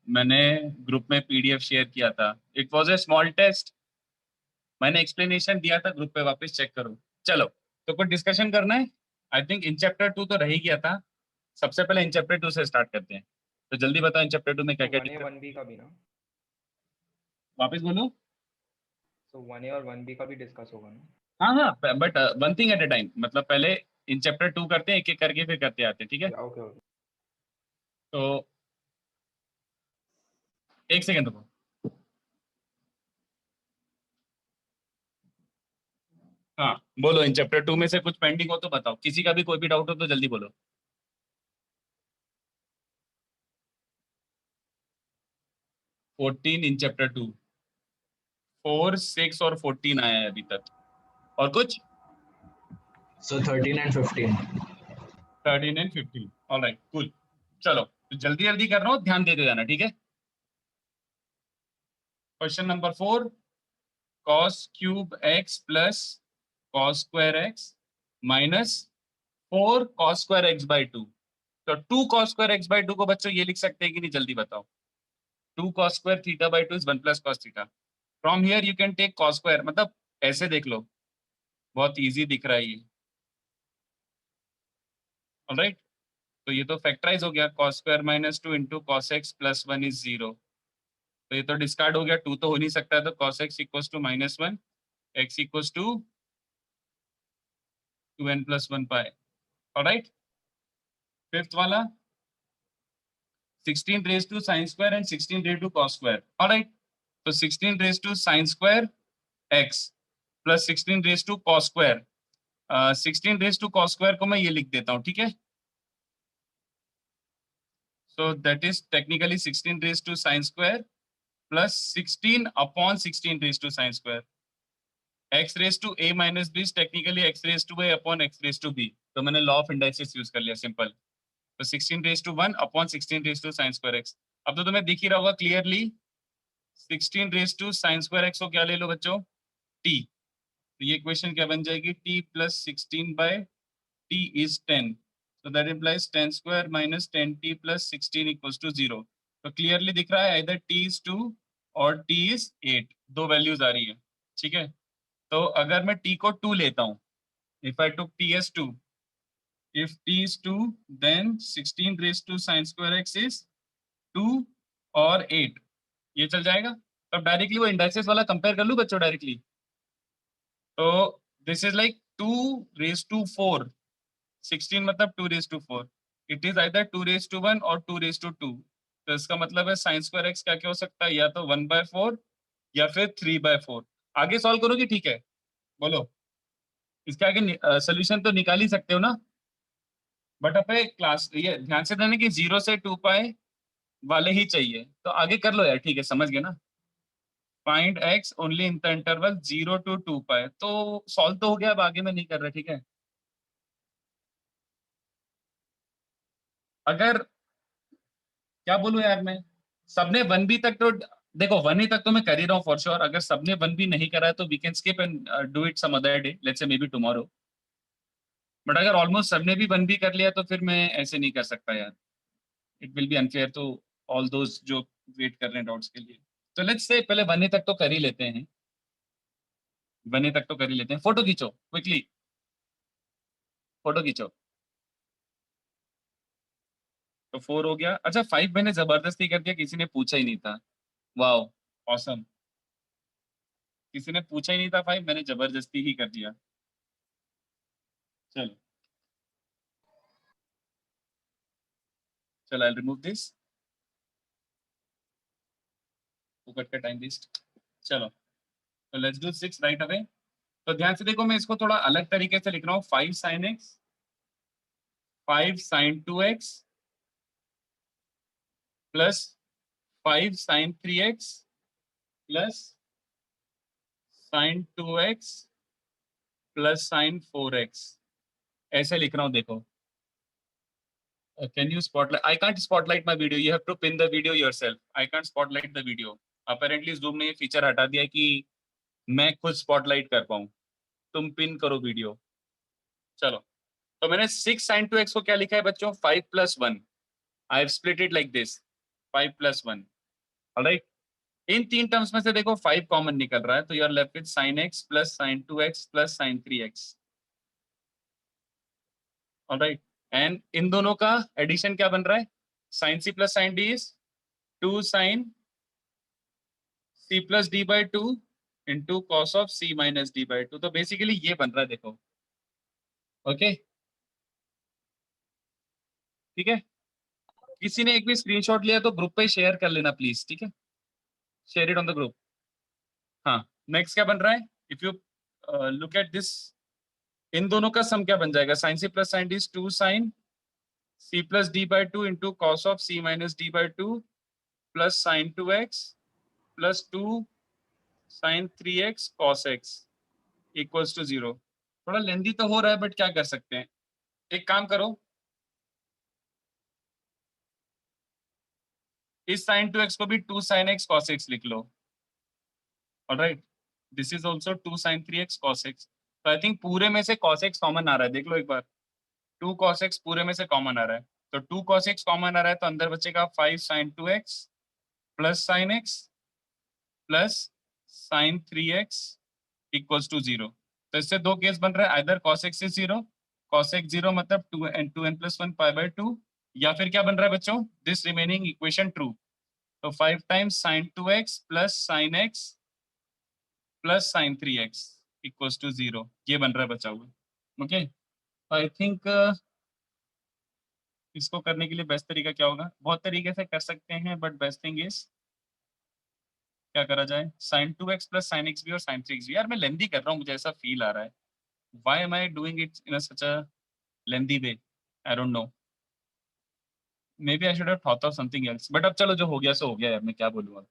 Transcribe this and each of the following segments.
मैंने ग्रुप में PDF share किया था। It was a small test. मैंने एक्सप्लेनेशन दिया था ग्रुप पे, वापस चेक करो। चलो, तो कुछ डिस्कशन करना है। आई थिंक इन चैप्टर 2 तो रह ही गया था। सबसे पहले इन चैप्टर 2 से स्टार्ट करते हैं। तो जल्दी बताओ इन चैप्टर 2 में क्या तो क्या 1A 1B का भी ना, वापस बोलो। तो 1A और 1B का भी डिस्कस होगा ना। हाँ हाँ, but one thing at A time. मतलब पहले इन चैप्टर 2 करते हैं, एक एक करके फिर करते आते हैं, ठीक है? Okay okay. तो एक सेकंड रुको। हाँ, बोलो। इन चैप्टर 2 में से कुछ पेंडिंग हो तो बताओ, किसी का भी कोई भी डाउट हो तो जल्दी बोलो। 14 इन चैप्टर 2, 4, 6 और 14 आया है अभी तक। और कुछ? So 13 and 15. 13 and 15। Alright, cool. चलो, तो जल्दी जल्दी कर रहा हूँ, ध्यान देते जाना, ठीक है? Question number 4, cos cube x plus cos square x minus 4 cos square x by 2। तो 2 cos स्क्वायर x बाई 2 को बच्चों ये लिख सकते हैं कि नहीं, जल्दी बताओ। 2 cos square theta by 2 is 1 plus cos theta. From here you can take cos square, मतलब ऐसे देख लो, बहुत इजी दिख रहा है ये। ऑलराइट, तो ये तो फैक्टराइज हो गया। cos square minus 2 into cos x plus 1 is 0। तो ये तो डिस्कार्ड हो गया, 2 तो हो नहीं सकता है, तो cos x equals to -1, x equals to 2n plus 1 pi. Alright, fifth वाला 16 raise to sine square and 16 raise to cos square. Alright, तो 16 raise to sine square x plus 16 raise to cos square. 16 raise to cos square को मैं ये लिख देता हूँ, ठीक है? So that is technically 16 raise to sine square plus 16 upon 16 raise to sine square. x raise to a minus B technically x raise to a upon x raise to b। तो मैंने लॉ ऑफ इंडाइसिस यूज कर लिया, simple. तो 16 raise to 1 upon 16 raise to sine square x। अब तो तुम्हें दिख ही रहा होगा clearly. 16 raise to sine square x को क्या ले लो बच्चों? t। तो ये इक्वेशन क्या बन जाएगी? t plus 16 by t is 10। So that implies 10 square minus 10t plus 16 equals to 0. तो क्लियरली दिख रहा है, either t is 2 और t is 8। दो वैल्यूज आ रही है, ठीक है? तो अगर मैं t को 2 लेता हूँ, if I took t as 2, if t is 2, then 16 raised to sin square x is 2 और 8। ये चल जाएगा। तब डायरेक्टली वो इंडाइसेस वाला कंपेयर कर लूँ बच्चों डायरेक्टली। तो this is like 2 raised to 4। 16 मतलब 2 raised to 4। It is either 2 raised to 1 और 2 raised to 2। तो इसका मतलब है साइन स्क्वायर एक्स क्या क्या हो सकता है, या तो 1/4 या फिर 3/4। आगे सॉल्व करोगे, ठीक है? बोलो, इसके आगे सोल्यूशन तो निकाल ही सकते हो ना। बट अपने क्लास ये ध्यान से देना कि 0 से 2 पाए वाले ही चाहिए। तो आगे कर लो यार, ठीक है, समझ गए ना? Find x only in the interval 0 to 2 पाए। तो सॉल्व तो हो गया, अब आगे मैं नहीं कर रहा, ठीक है? अगर क्या बोलूं यार मैं, सबने 1B तक तो देखो, 1 ही तक तो मैं कर ही रहा हूँ फॉर श्योर। अगर सबने 1B नहीं करा है तो we can skip and do it some other day, let's say maybe tomorrow. But अगर ऑलमोस्ट सबने भी 1B कर लिया तो फिर मैं ऐसे नहीं कर सकता यार। It will be unfair to all those जो वेट कर रहे हैं डाउट्स के लिए। तो लेट्स से पहले 1A तक तो कर ही लेते हैं। 1A तक तो कर ही लेते हैं। फोटो खींचो क्विकली, फोटो खींचो। तो 4 हो गया। अच्छा, 5 मैंने जबरदस्ती कर दिया, किसी ने पूछा ही नहीं था। Wow, awesome. किसी ने पूछा ही नहीं था 5, मैंने जबरदस्ती ही कर दिया। चलो चलो, आई रिमूव दिस, फुकट का टाइम वेस्ट। चलो, तो लेट्स डू 6 राइट अवे। तो ध्यान से देखो, मैं इसको थोड़ा अलग तरीके से लिख रहा हूँ। 5 sin x, 5 sin 2x plus 5 sin 3x plus sin 2x plus sin 4x। ऐसे लिख रहा हूँ, देखो। Can you spotlight? I can't spotlight my video. You have to pin the video yourself. I can't spotlight the video. Apparently Zoom ने ये feature हटा दिया है कि मैं खुद स्पॉटलाइट कर पाऊँ। तुम पिन करो वीडियो। चलो, तो मैंने 6 sin 2x को क्या लिखा है बच्चों? 5 + 1। I have split it like this, 5 + 1। Alright, इन तीन टर्म्स में से देखो 5 कॉमन निकल रहा है, तो you are left with sin x plus sin 2x plus sin 3x, alright. And इन दोनों का एडिशन क्या बन रहा है, sin c plus sin d is 2 sin c plus d by 2 into cos of c minus d by 2, तो basically ये बन रहा है, देखो, ओके ठीक है। किसी ने एक भी स्क्रीनशॉट लिया तो ग्रुप पे शेयर कर लेना प्लीज, ठीक है, share it on the group. हाँ, नेक्स्ट क्या बन रहा है, if you look at this, इन दोनों का सम क्या बन जाएगा, sin c plus sin d is 2 sin c plus d by 2 into cos of c minus d by 2 plus sin 2x plus 2 sin 3x cos x equals to 0। थोड़ा लेंदी तो हो रहा है, बट क्या कर सकते हैं, एक काम करो, इस sin 2x को भी 2 sin x cos x लिख लो, alright, this is also 2 sin 3x cos x। तो आई थिंक पूरे में से cos x कॉमन आ रहा है, देख लो एक बार, 2 cos x पूरे में से कॉमन आ रहा है, तो 2 cos x कॉमन आ रहा है, तो अंदर बचेगा 5 sin 2x plus sin x plus sin 3x equals to 0। तो इससे दो केस बन रहा है, either cos x is 0, cos x 0 मतलब 2n प्लस 1 पाई बाई 2, या फिर क्या बन रहा है बच्चों, दिस रिमेनिंग इक्वेशन ट्रू, तो 5 times sin 2x plus sin x plus sin 3x equals to 0, ये बन रहा है बचा हुआ, ओके। आई थिंक इसको करने के लिए बेस्ट तरीका क्या होगा, बहुत तरीके से कर सकते हैं, बट बेस्ट थिंग इज क्या करा जाए, sin 2x plus sin x भी और sin 3x भी, यार मैं लेंदी कर रहा हूँ, मुझे ऐसा फील आ रहा है, why am I doing it in a such a lengthy way, I don't know, maybe I should have thought of something else, but अब चलो जो हो गया सो हो गया यार, मैं क्या बोलूँगा,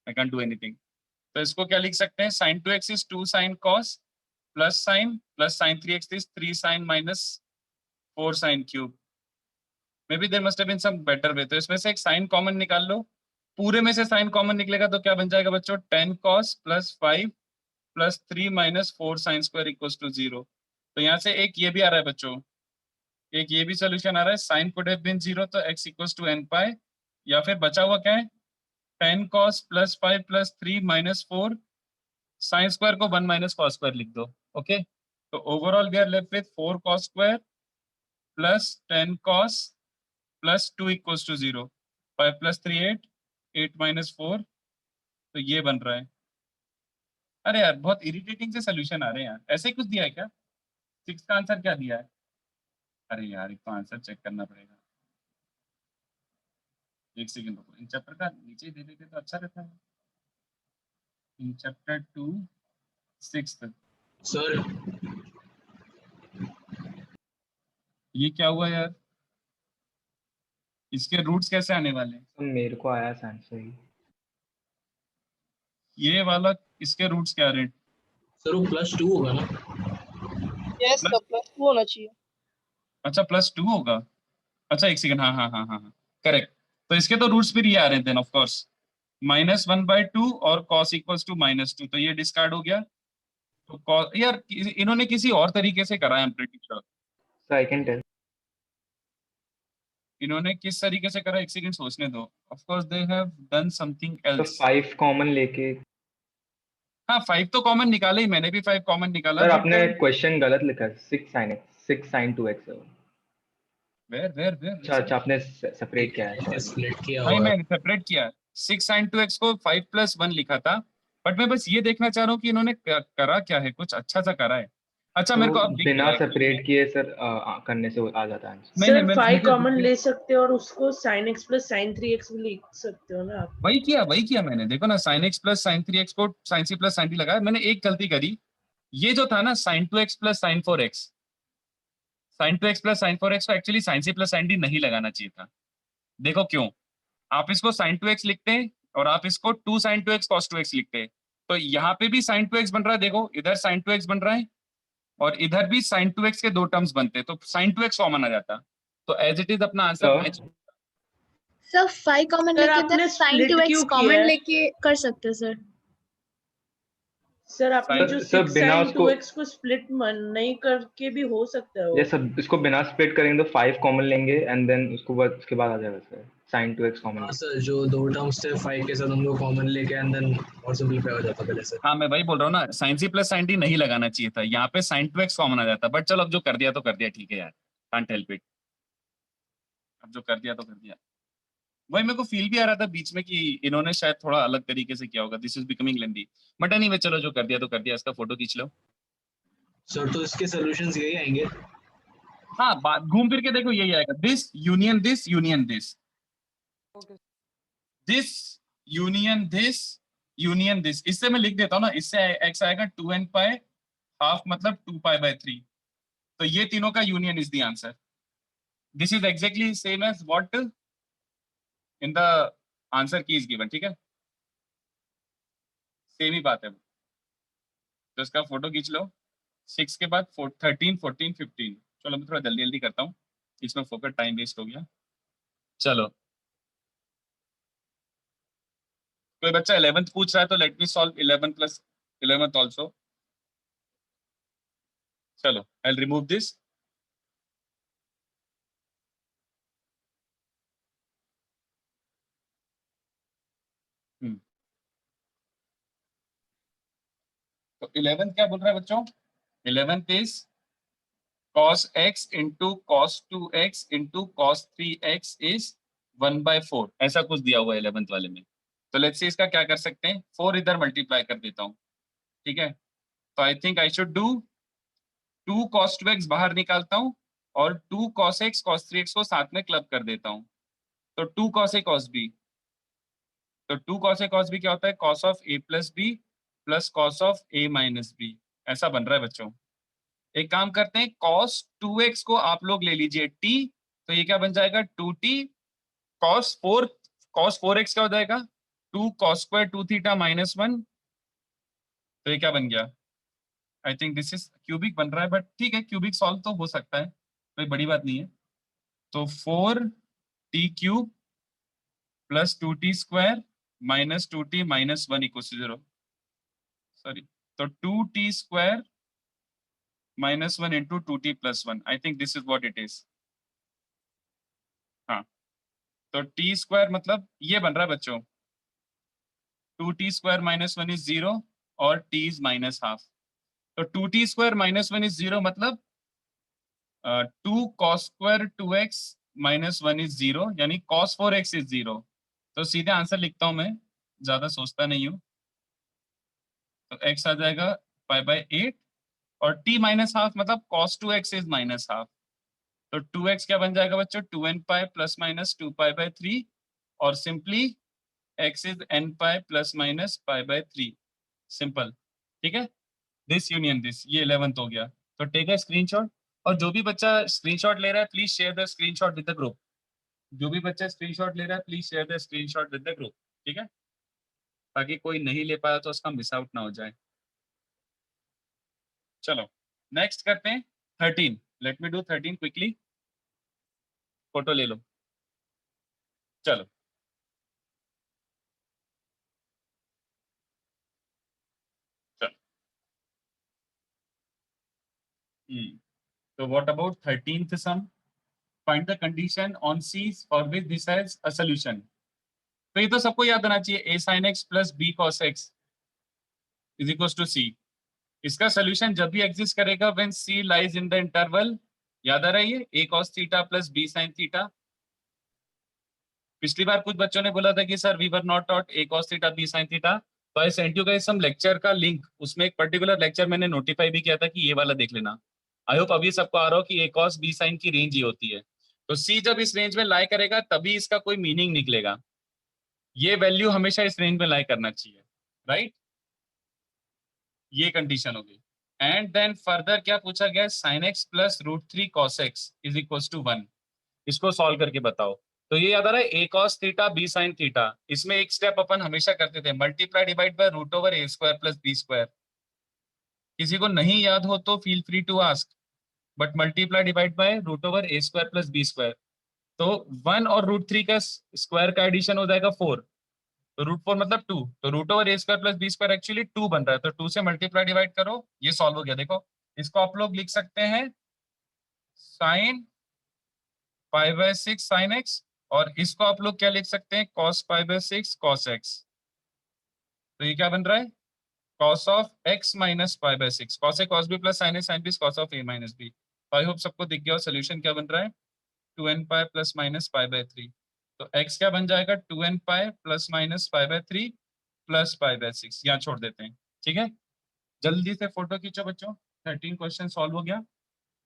I can't do anything। तो इसको क्या लिख सकते हैं, sin 2x is 2 sin cos plus sin 3x is 3 sin minus 4 sin cube, maybe there must have been some better way। तो इसमें से एक sin कॉमन निकाल लो, पूरे में से sin कॉमन निकलेगा तो क्या बन जाएगा बच्चों, 10 cos plus 5 plus 3 minus 4 sin square equals to 0। तो यहाँ से एक ये भी आ रहा है बच्चों, एक ये भी सोल्यूशन आ रहा है, sin could have been 0 तो x equals to n pi, या फिर बचा हुआ क्या है, 10 cos plus 5 plus 3 minus 4 sin square को 1 माइनस cos स्क्वायर लिख दो, ओके। तो overall we are left with 4 cos square plus 10 cos plus 2 equals to 0, 5 plus 3 8, 8 minus 4, तो ये बन रहा है। अरे यार बहुत इरिटेटिंग से सोल्यूशन आ रहे हैं यार, ऐसे ही कुछ दिया है क्या, 6 का आंसर क्या दिया है, अरे यार एक तो आंसर चेक करना पड़ेगा, एक सेकंड रुको, इन चैप्टर का नीचे दे देते तो अच्छा रहता है, इन चैप्टर 2 6th, सर ये क्या हुआ यार, इसके रूट्स कैसे आने वाले हैं, तो मेरे को आया आंसर ही। ये वाला इसके रूट्स क्या रहे, सर वो +2 होगा ना, यस सर, प्लस 2 होना चाहिए। अच्छा +2 होगा, अच्छा एक सेकंड, हाँ हाँ हाँ हाँ हाँ करेक्ट, तो इसके तो रूट्स फिर ये आ रहे हैं देन ऑफ कोर्स, -1/2 और cos इक्वल्स टू -2, तो ये डिस्कार्ड हो गया, तो cos यार इन्होंने किसी और तरीके से करा है, I am pretty sure, so I can tell, इन्होंने किस तरीके से करा, एक सेकंड सोचने दो, of course they have done something तो एल्स। 5 कॉमन लेके, हाँ 5 तो कॉमन निकाले ही, मैंने भी 5 कॉमन निकाला, सर बट आपने क्वेश्चन गलत लिखा है, 6 sin x 6 sin 2x है वो। वेयर अच्छा अच्छा, आपने सेपरेट किया है, sorry। स्प्लिट किया नहीं हुआ है। मैंने सेपरेट किया, 6 sin 2x को 5 + 1 लिखा था, बट मैं बस ये देखना चाह रहा हूँ कि इन्होंने करा क्या है, कुछ अच्छा सा करा है, अच्छा मेरे को तो अब दिख बिना गया है सेपरेट किए सर करने से आ जाता है आंसर। नहीं नहीं सर मैं 5 मुझे कॉमन ले सकते हो और उसको sin x plus sin 3x भी लिख सकते हो ना आप। वही किया मैंने, देखो ना sin x plus sin 3x को sin c plus sin d लगाया, मैंने एक गलती करी, ये जो था ना sin 2x plus sin 4x, sin 2x plus sin 4x को actually sin c plus sin d नहीं लगाना चाहिए था, देखो क्यों, आप इसको sin 2x लिखते और आप इसको 2 sin 2x cos 2x लिखते, तो यहाँ पे भी sin 2x बन रहा है, देखो इधर sin 2x बन रहा है और इधर भी sin 2x के दो टर्म्स बनते, तो sin 2x कॉमन आ जाता, तो एज इट इज अपना answer match. Sir 5 common sir लेके आपने इधर sin split 2x क्यों किया कॉमन है? लेके कर सकते हैं सर। सर आपने Sin- जो सर 6 बिना sin उसको 2x को स्प्लिट नहीं करके भी हो सकता है वो। ये सब इसको बिना स्प्लिट करेंगे तो 5 कॉमन लेंगे एंड देन उसको बाद उसके बाद आ जाएगा सर। sin 2x कॉमन हाँ सर, जो दो टर्म्स थे 5 के साथ उनको कॉमन लेके एंड देन और सिंपलीफाई हो जाता पहले से। हाँ मैं वही बोल रहा हूँ ना, sine C plus sine D नहीं लगाना चाहिए था, यहाँ पे साइन 2x कॉमन आ जाता, बट चलो अब जो कर दिया तो कर दिया, ठीक है यार, कांट हेल्प इट, अब जो कर दिया तो कर दिया। वही मेरे को फील भी आ रहा था बीच में कि इन्होंने शायद थोड़ा अलग तरीके से किया होगा, this is becoming lengthy, but anyway चलो जो कर दिया तो कर दिया, इसका फोटो खींच लो। सर तो इसके सॉल्यूशंस यही आएंगे। हाँ बात घूम फिर के देखो यही आएगा, this union this union this, this union this, इससे मैं लिख देता हूँ ना, इससे x आएगा 2n पाई हाफ मतलब 2 पाई बाय 3, तो ये तीनों का union is the answer. This is exactly same as what in the answer key is given, ठीक है, सेम ही बात है। तो इसका फोटो खींच लो, 6 के बाद 13 14 15, चलो मैं थोड़ा जल्दी जल्दी करता हूँ, इसमें फोकस टाइम वेस्ट हो गया। चलो कोई बच्चा 11th पूछ रहा है तो late me solve 11 plus 11th also. चलो आई विल रिमूव दिस, तो 11th क्या बोल रहा है बच्चों, 11th is cos x into cos 2x into cos 3x is 1/4, ऐसा कुछ दिया हुआ है 11th वाले में। तो लेट्स से इसका क्या कर सकते हैं, 4 इधर मल्टीप्लाई कर देता हूँ, ठीक है, तो I think I should do 2 cos 2x बाहर निकालता हूँ और 2 cos x cos 3x को साथ में क्लब कर देता हूँ, तो 2 cos a cos b, तो 2 cos a cos b क्या होता है, cos of a plus b plus cos of a minus b, ऐसा बन रहा है बच्चों। एक काम करते हैं, cos 2x को आप लोग ले लीजिए t, तो ये क्या बन जाएगा 2t, cos 4x क्या हो जाएगा 2 cos स्क्वायर 2 थीटा माइनस 1, तो ये क्या बन गया, I think this is cubic बन रहा है, बट ठीक है क्यूबिक सॉल्व तो हो सकता है, कोई बड़ी बात नहीं है। तो 4t cube plus 2t square minus 2t minus 1 equal to 0, sorry, तो 2t square minus 1 into 2t plus 1, I think this is what it is। हाँ तो t स्क्वायर मतलब ये बन रहा है बच्चों, 2t स्क्वायर माइनस 1 इज 0 और t इज माइनस हाफ, तो 2t स्क्वायर माइनस 1 इज 0 मतलब 2 cos square 2x minus 1 is 0, यानी cos 4x इज 0, तो सीधे आंसर लिखता हूं मैं, ज्यादा सोचता नहीं हूं, तो x आ जाएगा पाई बाय 8 और t माइनस हाफ मतलब cos 2x is minus half, तो 2x क्या बन जाएगा बच्चों 2n pi plus minus 2 pi by 3, और simply x is n pi plus minus pi bye 3, simple, ठीक है, दिस यूनियन दिस, ये 11th हो गया। तो टेक अ स्क्रीनशॉट, और जो भी बच्चा स्क्रीनशॉट ले रहा है please share the screenshot with the group, जो भी बच्चा स्क्रीनशॉट ले रहा है please share the screenshot with the group, ठीक है, ताकि कोई नहीं ले पाया तो उसका मिस आउट ना हो जाए। चलो नेक्स्ट करते हैं 13, let me do 13 quickly, photo ले लो, चलो so what about 13th sum, find the condition on C for which this has a solution। तो ये तो सबको याद आना चाहिए, a sin x plus b cos x is equals to c, इसका सोल्यूशन जब भी एग्जिस्ट करेगा when c lies in the interval, याद आ रहा है ये a cos theta plus b sin theta. पिछली बार कुछ बच्चों ने बोला था कि sir we were not taught a cos theta b sin theta, तो I sent you guys some lecture का लिंक, उसमें एक पर्टिकुलर लेक्चर मैंने नोटिफाई भी किया था कि ये वाला देख लेना। आई होप अभी सबको आ रहा हो कि a cos b sin की रेंज ही होती है, तो c जब इस रेंज में लाई करेगा तभी इसका कोई मीनिंग निकलेगा, ये वैल्यू हमेशा इस रेंज में लाई करना चाहिए, राइट, ये कंडीशन होगी। एंड देन फर्दर क्या पूछा गया, sin x plus √3 cos x is equal to 1, इसको सॉल्व करके बताओ। तो ये याद आ रहा है a cos theta b sin theta, इसमें एक स्टेप अपन हमेशा करते थे, multiply divide by √a square plus b square, किसी को नहीं याद हो तो feel free to ask, but multiply divide by √a square plus b square, तो 1 और √3 का स्क्वायर का एडिशन हो जाएगा 4, तो √4 मतलब 2, तो √a square plus b square actually 2 बन रहा है, तो 2 से मल्टीप्लाई डिवाइड करो, ये सॉल्व हो गया। देखो इसको आप लोग लिख सकते हैं sin pi by 6 sin x और इसको आप लोग क्या लिख सकते हैं, cos pi by 6 cos x। तो ये क्या बन रहा है, cos of x minus pi by 6, cos a cos b plus sin a sin b cos of a minus b। I hope सबको दिख गया। और सोल्यूशन क्या बन रहा है, 2n pi plus minus pi bye 3। तो x क्या बन जाएगा, 2n pi plus minus pi bye 3 plus pi by 6। यहाँ छोड़ देते हैं, ठीक है। जल्दी से फोटो खींचो बच्चों। 13 क्वेश्चन सॉल्व हो गया।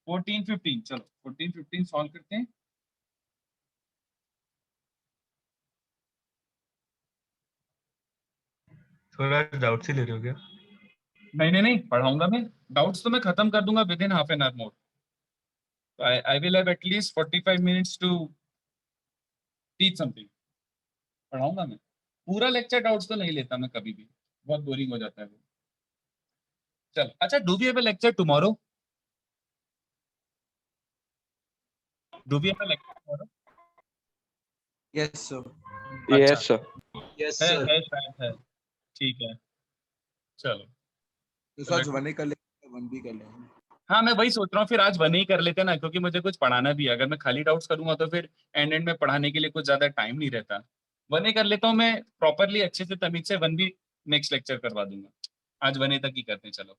14 15, चलो 14 15 सॉल्व करते हैं। थोड़ा डाउट से ले रहे हो क्या? नहीं नहीं पढ़ाऊंगा मैं, डाउट्स तो मैं खत्म कर दूंगा within half an hour more. I will have at least 45 minutes to teach something. पढ़ाऊंगा मैं, पूरा लेक्चर डाउट्स तो नहीं लेता मैं कभी भी, बहुत बोरिंग हो जाता है वो। चल अच्छा, do we have a lecture tomorrow? Do we have a lecture tomorrow? Yes, sir. अच्छा, sir. Yes, है sir. है शायद है, ठीक है चलो। तो सर वन ही कर लेंगे, वन भी कर लेंगे। हाँ मैं वही सोच रहा हूँ, फिर आज वन ही कर लेते हैं ना, क्योंकि मुझे कुछ पढ़ाना भी है। अगर मैं खाली डाउट्स करूंगा तो फिर एंड में पढ़ाने के लिए कुछ ज्यादा टाइम नहीं रहता। वन ही कर लेता हूँ मैं प्रॉपरली, अच्छे से तमीज से। वन भी नेक्स्ट लेक्चर करवा दूंगा, आज वन तक ही करते हैं। चलो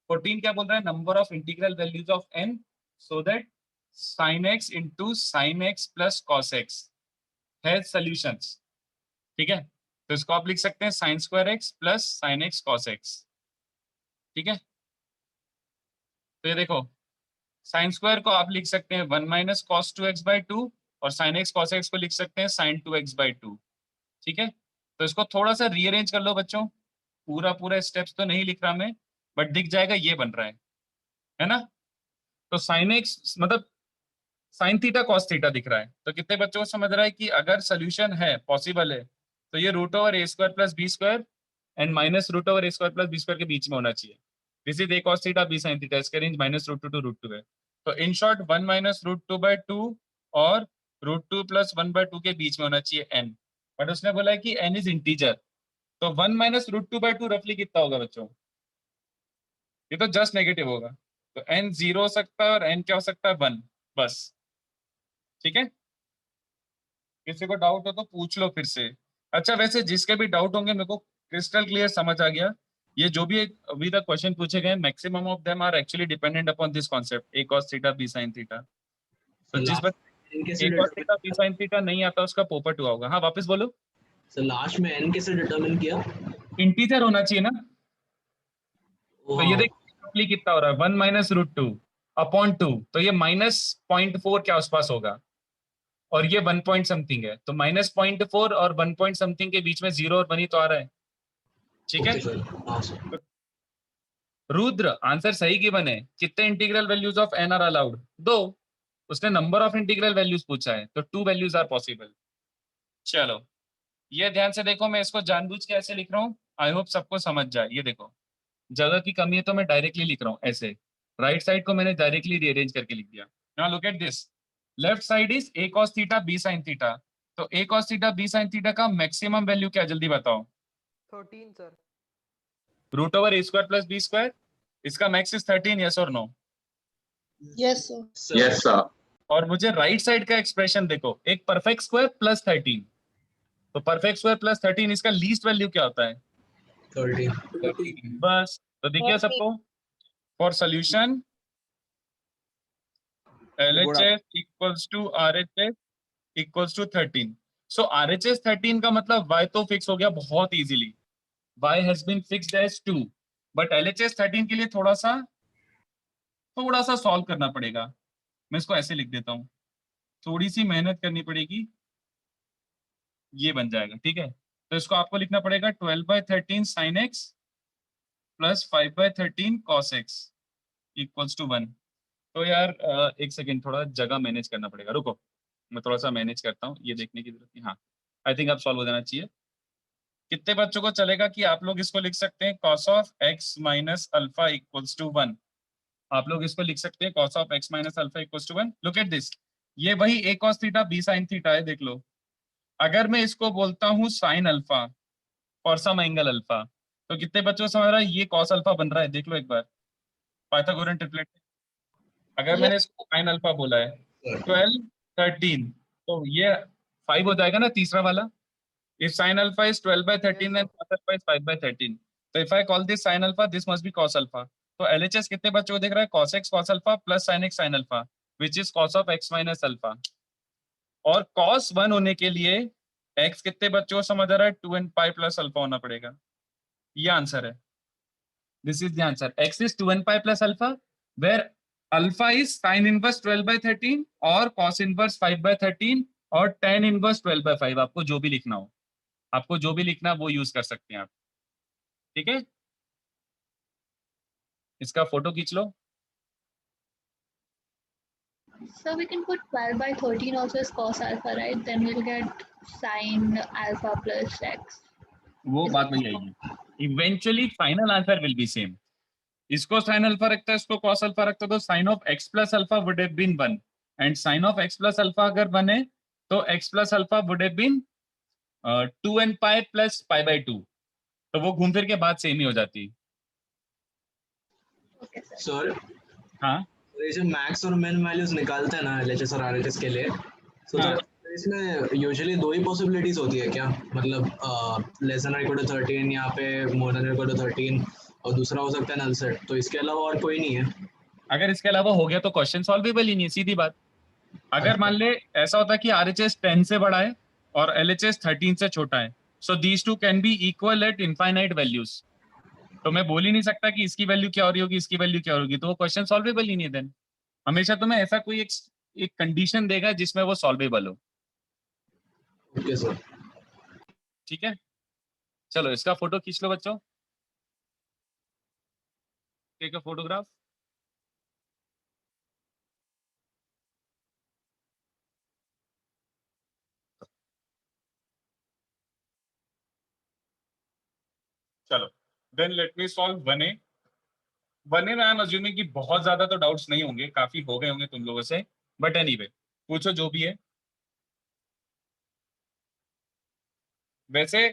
14 क्या बोल रहा है, number of integral values of n so that sin x into sine x plus cos x है सॉल्यूशंस। ठीक है, तो इसको आप लिख सकते हैं sine square x plus sine x cos x. ठीक है, तो ये देखो साइन स्क्वायर को आप लिख सकते हैं 1 माइनस कॉस 2x बाई 2 और साइन एक्स कॉस एक्स को लिख सकते हैं साइन 2x बाई 2। ठीक है, तो इसको थोड़ा सा रीअरेंज कर लो बच्चों, पूरा पूरा स्टेप्स तो नहीं लिख रहा मैं, बट दिख जाएगा ये बन रहा है ना। तो साइन एक्स मतलब साइन थीटा कॉस थीटा दिख रहा है। तो कितने बच्चों को समझ रहा है कि अगर सोल्यूशन है, पॉसिबल है, तो ये root over a square plus b square and minus root over a square plus b square के बीच में होना चाहिए। This is a cos theta b sine theta, इसका range minus root two two root two है। तो in short 1 minus root two by 2 और root two plus 1 by 2 के बीच में होना चाहिए n। बट उसने बोला है कि n इज इंटीजर, तो 1 माइनस रूट टू बाई 2 रफली कितना होगा बच्चों, ये तो जस्ट नेगेटिव होगा। तो n 0 हो सकता है और n क्या हो सकता है 1 बस। ठीक है, किसी को डाउट हो तो पूछ लो फिर से। अच्छा वैसे जिसके भी डाउट होंगे मेरे को क्रिस्टल क्लियर समझ आ गया। ये जो भी अभी तक क्वेश्चन पूछे गए maximum of them are actually dependent upon this concept A cos theta B sin theta. तो जिस बच्चे n कैसे A cos theta B determine sin theta नहीं आता उसका पोपट हुआ होगा। हाँ वापस बोलो। सर लास्ट में n कैसे डिटरमिन किया? इंटीजर होना चाहिए ना। तो ये Wow. देख roughly कितना हो रहा है 1 माइनस रूट टू अपॉन 2, तो ये माइनस 0.4 के आसपास होगा और ये 1 पॉइंट समथिंग है। तो माइनस 0.4 और 1 पॉइंट समथिंग के बीच में 0 और 1 ही तो आ रहा है। ठीक है, Okay, sir. हाँ, sir. रुद्र आंसर सही गिवन है। कितने integral values of n are allowed, 2। उसने नंबर ऑफ इंटीग्रल वैल्यूज पूछा है, तो 2 वैल्यूज आर पॉसिबल। चलो ये ध्यान से देखो, मैं इसको जानबूझ के ऐसे लिख रहा हूँ, आई होप सबको समझ जाए। ये देखो जगह की कमी है तो मैं डायरेक्टली लिख रहा हूँ ऐसे, राइट साइड को मैंने डायरेक्टली रीअरेंज करके लिख दिया। Now look at this, left side is a cos theta b sin theta. तो a cos theta b sin theta का मैक्सिमम वैल्यू क्या, जल्दी बताओ। 13 sir. Root over a square plus b square, इसका max is 13, yes और no? Yes, sir. Yes, sir. और मुझे right side का एक्सप्रेशन देखो, एक परफेक्ट स्क्वायर प्लस 13। तो परफेक्ट स्क्वायर प्लस 13 इसका लीस्ट वैल्यू क्या होता है 13. बस। तो दिख गया सबको। For solution LHS equals to RHS equals to 13। So RHS 13 का मतलब y तो फिक्स हो गया बहुत easily, y has been fixed as 2। But LHS 13 के लिए थोड़ा सा सॉल्व करना पड़ेगा। मैं इसको ऐसे लिख देता हूँ, थोड़ी सी मेहनत करनी पड़ेगी, ये बन जाएगा। ठीक है, तो इसको आपको लिखना पड़ेगा 12/13 sin x plus 5/13 cos x equals to 1। तो यार एक सेकेंड, थोड़ा जगह मैनेज करना पड़ेगा, रुको मैं थोड़ा सा मैनेज करता हूँ, ये देखने की जरूरत नहीं। हाँ आई थिंक अब सॉल्व हो जाना चाहिए। कितने बच्चों को चलेगा कि आप लोग इसको लिख सकते हैं cos of x minus alpha equals to 1। आप लोग इसको लिख सकते हैं cos of x minus alpha equals to 1। Look at this, ये वही a cos theta b sin theta है, देख लो। अगर मैं इसको बोलता हूँ sine alpha for some angle alpha, तो कितने बच्चों को समझ रहा है ये cos अल्फा बन रहा है, देख लो एक बार पाइथागोरन ट्रिपलेट। अगर मैंने इसको साइन अल्फा बोला है 12 13, तो ये 5 हो जाएगा ना तीसरा वाला. If sin alpha is 12 by 13 then cos alpha is 5 by 13. So if I call this sin alpha, this must be cos alpha. तो LHS कितने बच्चों को देख रहा है? cos x cos alpha plus sin x sin alpha, which is cos of x minus alpha. और cos 1 होने के लिए x कितने बच्चों को समझ आ रहा है? 2n pi plus alpha होना पड़ेगा. ये आंसर है. This is the answer. X is 2n pi plus alpha, where alpha is sin inverse 12 by 13 और cos inverse 5 by 13 और tan inverse 12 by 5. आपको जो भी लिखना हो, आपको जो भी लिखना वो यूज कर सकते हैं आप. ठीक है, इसका फोटो खींच लो. So we can put 12 by 13 also as cos alpha, right? Then we'll get sin alpha plus x. वो बात वही आएगी. Eventually final answer will be same. इसको sin अल्फा रखता है, इसको cos अल्फा रखता है, तो sin of x plus alpha would have been 1 and sin of x plus alpha अगर 1 है तो x plus alpha would have been 2n pi plus pi by 2. तो वो घूम फिर के बाद सेम ही हो जाती है. Okay, sir. सर हाँ, ये जो मैक्स और मिन वैल्यूज निकालते हैं ना LHS और RHS के लिए, तो हाँ. इसमें यूजुअली दो ही पॉसिबिलिटीज होती है क्या? मतलब लेस देन और इक्वल टू 13, यहाँ पे मोर देन और इक्वल टू 13, और दूसरा हो सकता है नल सेट. तो इसके अलावा और कोई नहीं है? अगर इसके अलावा हो गया तो क्वेश्चन सॉल्वेबल ही नहीं है, सीधी बात. अगर मान ले ऐसा होता है कि RHS 10 से बड़ा है और LHS 13 से छोटा है, so these two can be equal eight infinite values. तो मैं बोल ही नहीं सकता कि इसकी वैल्यू क्या हो रही होगी, इसकी वैल्यू क्या होगी, तो वो क्वेश्चन सॉल्वेबल ही नहीं है. देन हमेशा तुम्हें ऐसा कोई एक कंडीशन देगा जिसमें वो सॉल्वेबल हो. Okay sir. ठीक है, चलो इसका फोटो खींच लो बच्चों. Take a photograph. चलो then let me solve 1A. 1A में आई एम अज्यूमिंग कि बहुत ज्यादा तो डाउट्स नहीं होंगे, काफी हो गए होंगे तुम लोगों से, बट एनीवे पूछो जो भी है. वैसे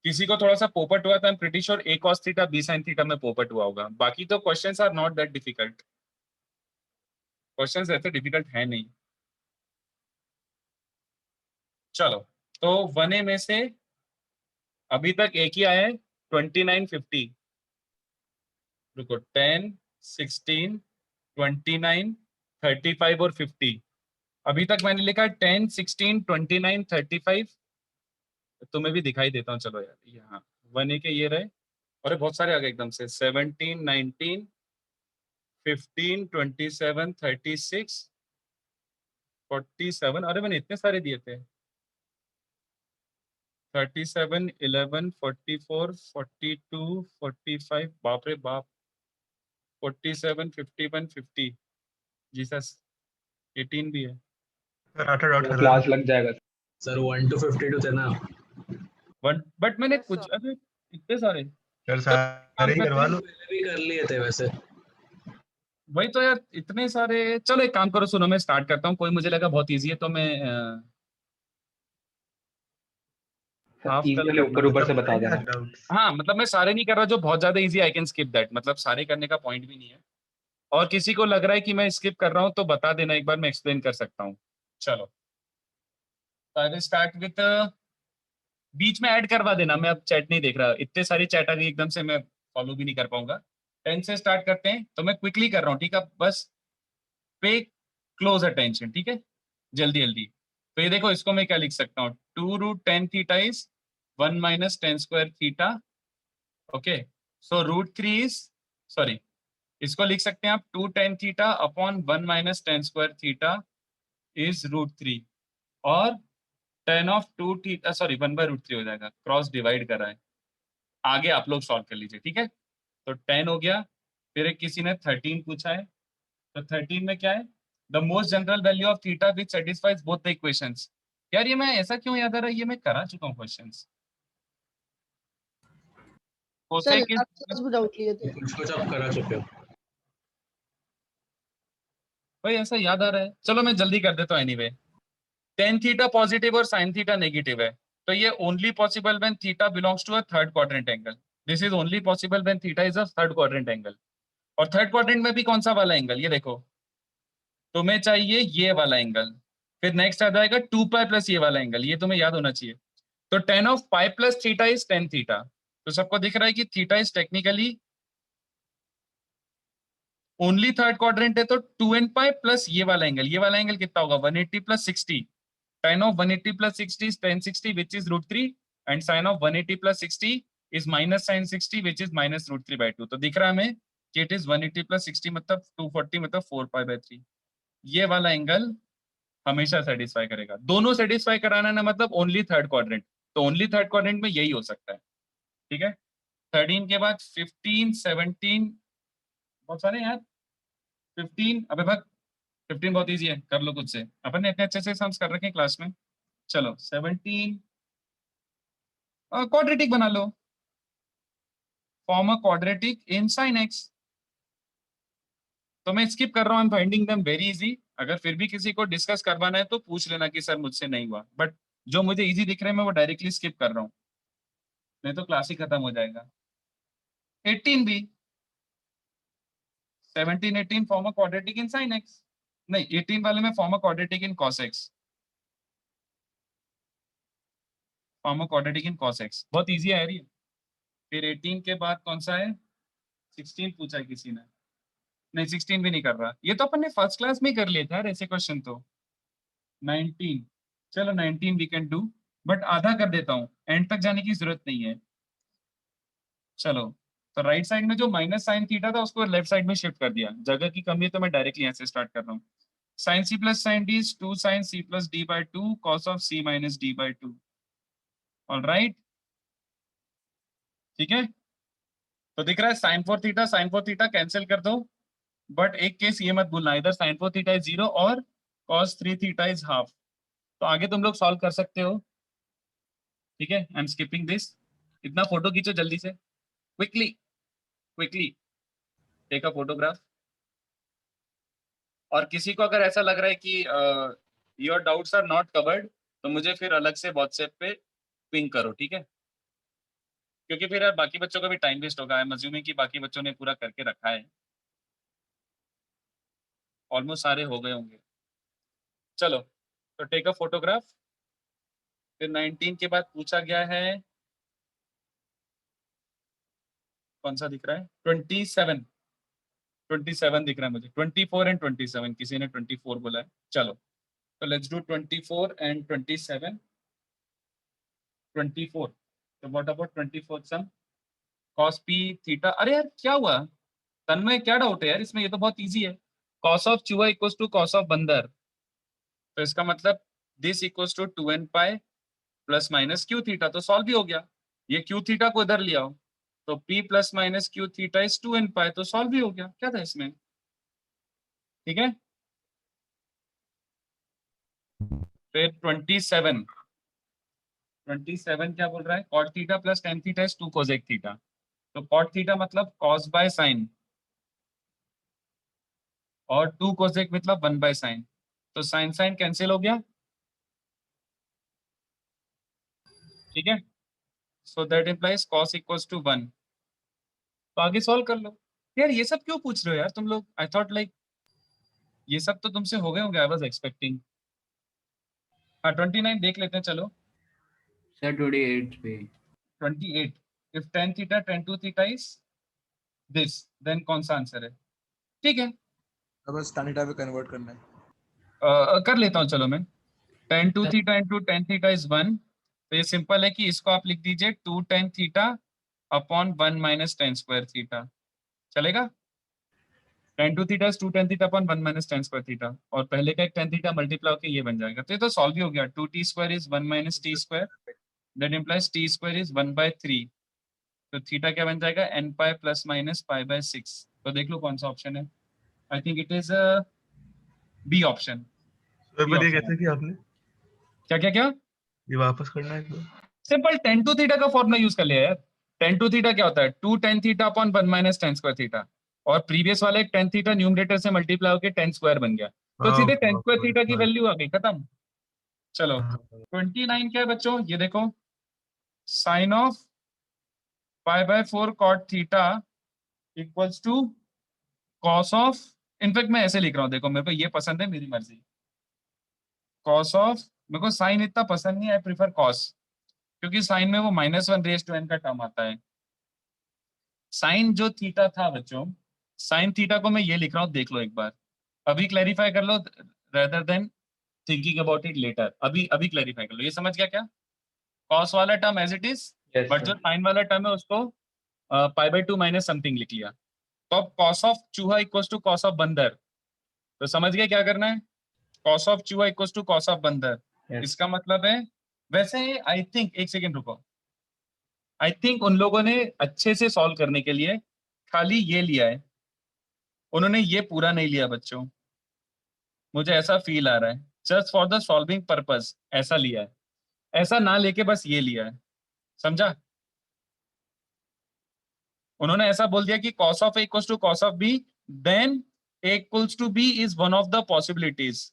किसी को थोड़ा सा पोपट हुआ था, I am pretty sure A cos theta B sin theta में पोपट हुआ होगा. बाकी तो questions are not that difficult. Questions ऐसे डिफिकल्ट है नहीं. चलो तो 1A में से अभी तक एक ही आया है 2950. रुको, 10 16 29 35 और 50. अभी तक मैंने लिखा 10 16 29 35. तुम्हें भी दिखाई देता हूँ. चलो यार, यहाँ 1A के ये रहे और बहुत सारे आ गए एकदम से. 17 19 15 27 36 47. अरे मैंने इतने सारे दिए थे. 37 11 44 42 45. बाप रे बाप. 47 51 50. जीसस 18 भी है. सर आठ डाउट कर रहा क्लास है. लग जाएगा. सर 1 to 52 थे ना? बट मैंने कुछ अरे इतने सारे. सर सारे ही करवा लो. पहले भी कर लिए थे वैसे. वही तो यार, इतने सारे. चलो एक काम करो, सुनो मैं स्टार्ट करता हूँ. कोई मुझे लगा बहुत इजी है तो मैं हाफ कर ऊपर ऊपर से बता देना. डाउट्स. हाँ मतलब मैं सारे नहीं कर रहा. जो बहुत ज्यादा easy I can skip that. मतलब सारे करने का पॉइंट भी नहीं है. और किसी को लग रहा है कि मैं स्किप कर रहा हूँ तो बता देना एक बार, मैं एक्सप्लेन कर सकता हूँ. चलो आई विल स्टार्ट विथ, बीच में ऐड करवा देना. मैं अब चैट नहीं देख रहा, इतने सारी चैट आ गई एकदम से, मैं फॉलो भी नहीं कर पाऊंगा. 10 से स्टार्ट करते हैं तो मैं क्विकली कर रहा हूँ. ठीक है, बस पे क्लोज अटेंशन. ठीक है, जल्दी जल्दी. तो ये देखो, इसको मैं क्या लिख सकता हूँ. 2√10 theta is 1 - 10 square theta. Okay, so √3 is, sorry, इसको लिख सकते हैं आप 2 tan theta upon 1 - 10 square theta is √3. और tan ऑफ 2 थीटा, सॉरी 1/√3 हो जाएगा. क्रॉस डिवाइड करा है. आगे आप लोग सॉल्व कर लीजिए. ठीक है, तो 10 हो गया. फिर एक किसी ने 13 पूछा है. तो 13 में क्या है? The most general value of theta which satisfies both the equations. यार ये मैं ऐसा क्यों याद आ रहा है, ये मैं करा चुका हूँ questions. Sir cosec is, last class में डाउट लिए थे. कुछ आप करा चुके हो. भाई ऐसा याद आ रहा है. चलो मैं जल्दी कर देता हूँ. एनीवे, tan थीटा पॉजिटिव और sin थीटा नेगेटिव है, तो ये only possible when theta belongs to a third quadrant angle. This is only possible when theta is a third quadrant angle. और थर्ड क्वाड्रेंट में भी कौन सा वाला एंगल? ये देखो, तुम्हें चाहिए ये वाला एंगल. फिर नेक्स्ट आ जाएगा 2 पाई प्लस ये वाला एंगल, ये तुम्हें याद होना चाहिए। तो tan of pi plus theta is tan theta. तो सबको दिख रहा है कि theta is technically only third quadrant है, तो 2n पाई प्लस ये वाला एंगल कितना होगा 180 plus 60। tan of 180 plus 60 is tan 60 which is root 3 and sin of 180 plus 60 is minus sin 60 which is minus root 3 by 2। तो दिख रहा है हमें कि it is 180 plus 60 मतलब 240 मतलब 4 pi by 3। ये वाला एंगल हमेशा सेटिस्फाई करेगा। दोनों सेटिस्फाई कराना ना मतलब ओनली थर्ड क्वाड्रेंट, तो ओनली थर्ड क्वाड्रेंट में यही हो सकता है। ठीक है, 13 के बाद 15 17 बहुत सारे यार। 15 अबे भाग 15 बहुत इजी है, कर लो खुद से, अपन ने इतने अच्छे से सम्स कर रखे हैं क्लास में। चलो 17 क्वाड्रेटिक बना लो, form a quadratic in sin x। तो मैं स्किप कर रहा हूँ, I am finding them very easy. अगर फिर भी किसी को डिस्कस करवाना है तो पूछ लेना कि सर मुझसे नहीं हुआ, बट जो मुझे इजी दिख रहे हैं मैं वो डायरेक्टली स्किप कर रहा हूँ, नहीं तो क्लास ही खत्म हो जाएगा। 18 भी 17 18 form a quadratic in sin x, नहीं 18 वाले में form a quadratic in cos x, form a quadratic in cos x, बहुत इजी है यार ये। फिर 18 के बाद कौन सा है 16 पूछा है किसी ने, नहीं 16 भी नहीं कर रहा, ये तो अपन ने फर्स्ट क्लास में कर लिए थे यार ऐसे क्वेश्चन तो। 19 चलो 19 वी कैन डू, बट आधा कर देता हूँ, एंड तक जाने की जरूरत नहीं है। चलो तो राइट साइड में जो माइनस साइन थीटा था उसको लेफ्ट साइड में शिफ्ट कर दिया, जगह की कमी है तो मैं डायरेक्टली यहाँ से स्टार्ट कर रहा हूँ। Sine C plus sine D is 2 sine C plus D by 2 cos of C minus D by 2। Alright, ठीक है। तो दिख रहा है साइन फोर थीटा कैंसिल कर दो, बट एक केस ये मत भूलना, इधर साइन फोर थीटा इज 0 और कॉस 3 थीटा इज हाफ। तो आगे तुम लोग सॉल्व कर सकते हो, ठीक है। आई एम स्किपिंग दिस, इतना फोटो खींचो जल्दी से, quickly quickly take a photograph. और किसी को अगर ऐसा लग रहा है कि your doubts are not covered तो मुझे फिर अलग से व्हाट्सएप पे पिंग करो, ठीक है, क्योंकि फिर यार बाकी बच्चों का भी टाइम वेस्ट होगा। आई एम अज्यूमिंग कि बाकी बच्चों ने पूरा करके रखा है, ऑलमोस्ट सारे हो गए होंगे। चलो तो टेक अ फोटोग्राफ। फिर 19 के बाद पूछा गया है कौन सा दिख रहा है 27 27 दिख रहा है मुझे, 24 एंड 27, किसी ने 24 बोला है। चलो तो लेट्स डू 24 एंड 27। 24 तो what about 24 sum cos p theta. अरे यार क्या हुआ तन्मय, क्या डाउट है यार इसमें, ये तो बहुत इजी है। cos ऑफ चूहा इक्वल्स टू cos ऑफ बंदर, तो इसका मतलब this equals to 2n pi plus minus Q theta, तो सॉल्व भी हो गया। ये क्यू थीटा को इधर लिया हो तो p plus minus Q theta is 2n पाई, तो सॉल्व भी हो गया, क्या था इसमें, ठीक है। फिर 27 क्या बोल रहा है cot theta plus tan theta is 2 cosec theta, तो cot थीटा मतलब cos बाय साइन और 2 cosec मतलब 1 बाय साइन, तो साइन साइन कैंसिल हो गया, ठीक है। So that implies cos equals to 1। तो आगे सॉल्व कर लो। यार ये सब क्यों पूछ रहे हो यार तुम लोग, आई थॉट लाइक ये सब तो तुमसे हो गए होंगे, आई वाज एक्सपेक्टिंग। हाँ 29 देख लेते हैं, चलो सर 28 पे 28 इफ tan theta tan 2 theta is this then कौन सा आंसर है, ठीक है। अब बस tan थीटा पे कन्वर्ट करना है। कर लेता हूँ चलो मैं, tan 2 theta into tan theta is 1, तो ये सिंपल है कि इसको आप लिख दीजिए 2 tan theta upon 1 minus tan square theta, चलेगा। tan 2 theta 2 tan theta upon 1 minus tan square theta, और पहले का एक tan थीटा मल्टीप्लाई होकर ये बन जाएगा, तो ये तो सॉल्व ही हो गया। 2t square is 1 minus t square, that implies t square is 1/3, तो थीटा क्या बन जाएगा n pi plus minus pi by 6। तो देख लो कौन सा ऑप्शन है, I think it is B option. पर ये कैसे किया आपने, क्या क्या क्या ये वापस करना है एक बार। सिंपल tan 2 थीटा का फॉर्मूला यूज कर लिया यार। tan 2 थीटा क्या होता है 2 tan theta upon 1 minus tan square theta, और प्रीवियस वाला एक tan थीटा न्यूमरेटर से मल्टीप्लाई होकर tan स्क्वायर बन गया, तो सीधे tan स्क्वायर थीटा की वैल्यू आ गई, खत्म। चलो 29 क्या है बच्चों, ये देखो sine of pi by 4 cot theta equals to cos of, in fact मैं ऐसे लिख रहा हूँ, देखो मेरे को ये पसंद है, मेरी मर्जी, कॉस ऑफ, मेरे को साइन इतना पसंद नहीं, आई प्रिफर कॉस, क्योंकि साइन में वो -1 रेज़ टू n का टर्म आता है। साइन जो थीटा था बच्चों, साइन थीटा को मैं ये लिख रहा हूँ, देख लो एक बार, अभी क्लैरिफाई कर लो rather than thinking about it later. अभी अभी क्लैरिफाई कर लो, ये समझ गया क्या? कॉस वाला term as it is, Yes, but sir. जो साइन वाला टर्म है उसको π/2 माइनस समथिंग लिख लिया। तो अब कॉस ऑफ चूहा इक्वल्स टू कॉस ऑफ बंदर, तो समझ गए क्या करना है? कॉस ऑफ चूहा इक्वल्स टू कॉस ऑफ बंदर। Yes. इसका मतलब है, वैसे आई थिंक, एक सेकेंड रुको, आई थिंक उन लोगों ने अच्छे से सॉल्व करने के लिए खाली ये लिया है, उन्होंने ये पूरा नहीं लिया बच्चों, मुझे ऐसा फील आ रहा है, just for the solving purpose ऐसा लिया है, ऐसा ना लेके बस ये लिया है, समझा? उन्होंने ऐसा बोल दिया कि cos of a equals to cos of b, then a equals to b is one of the possibilities,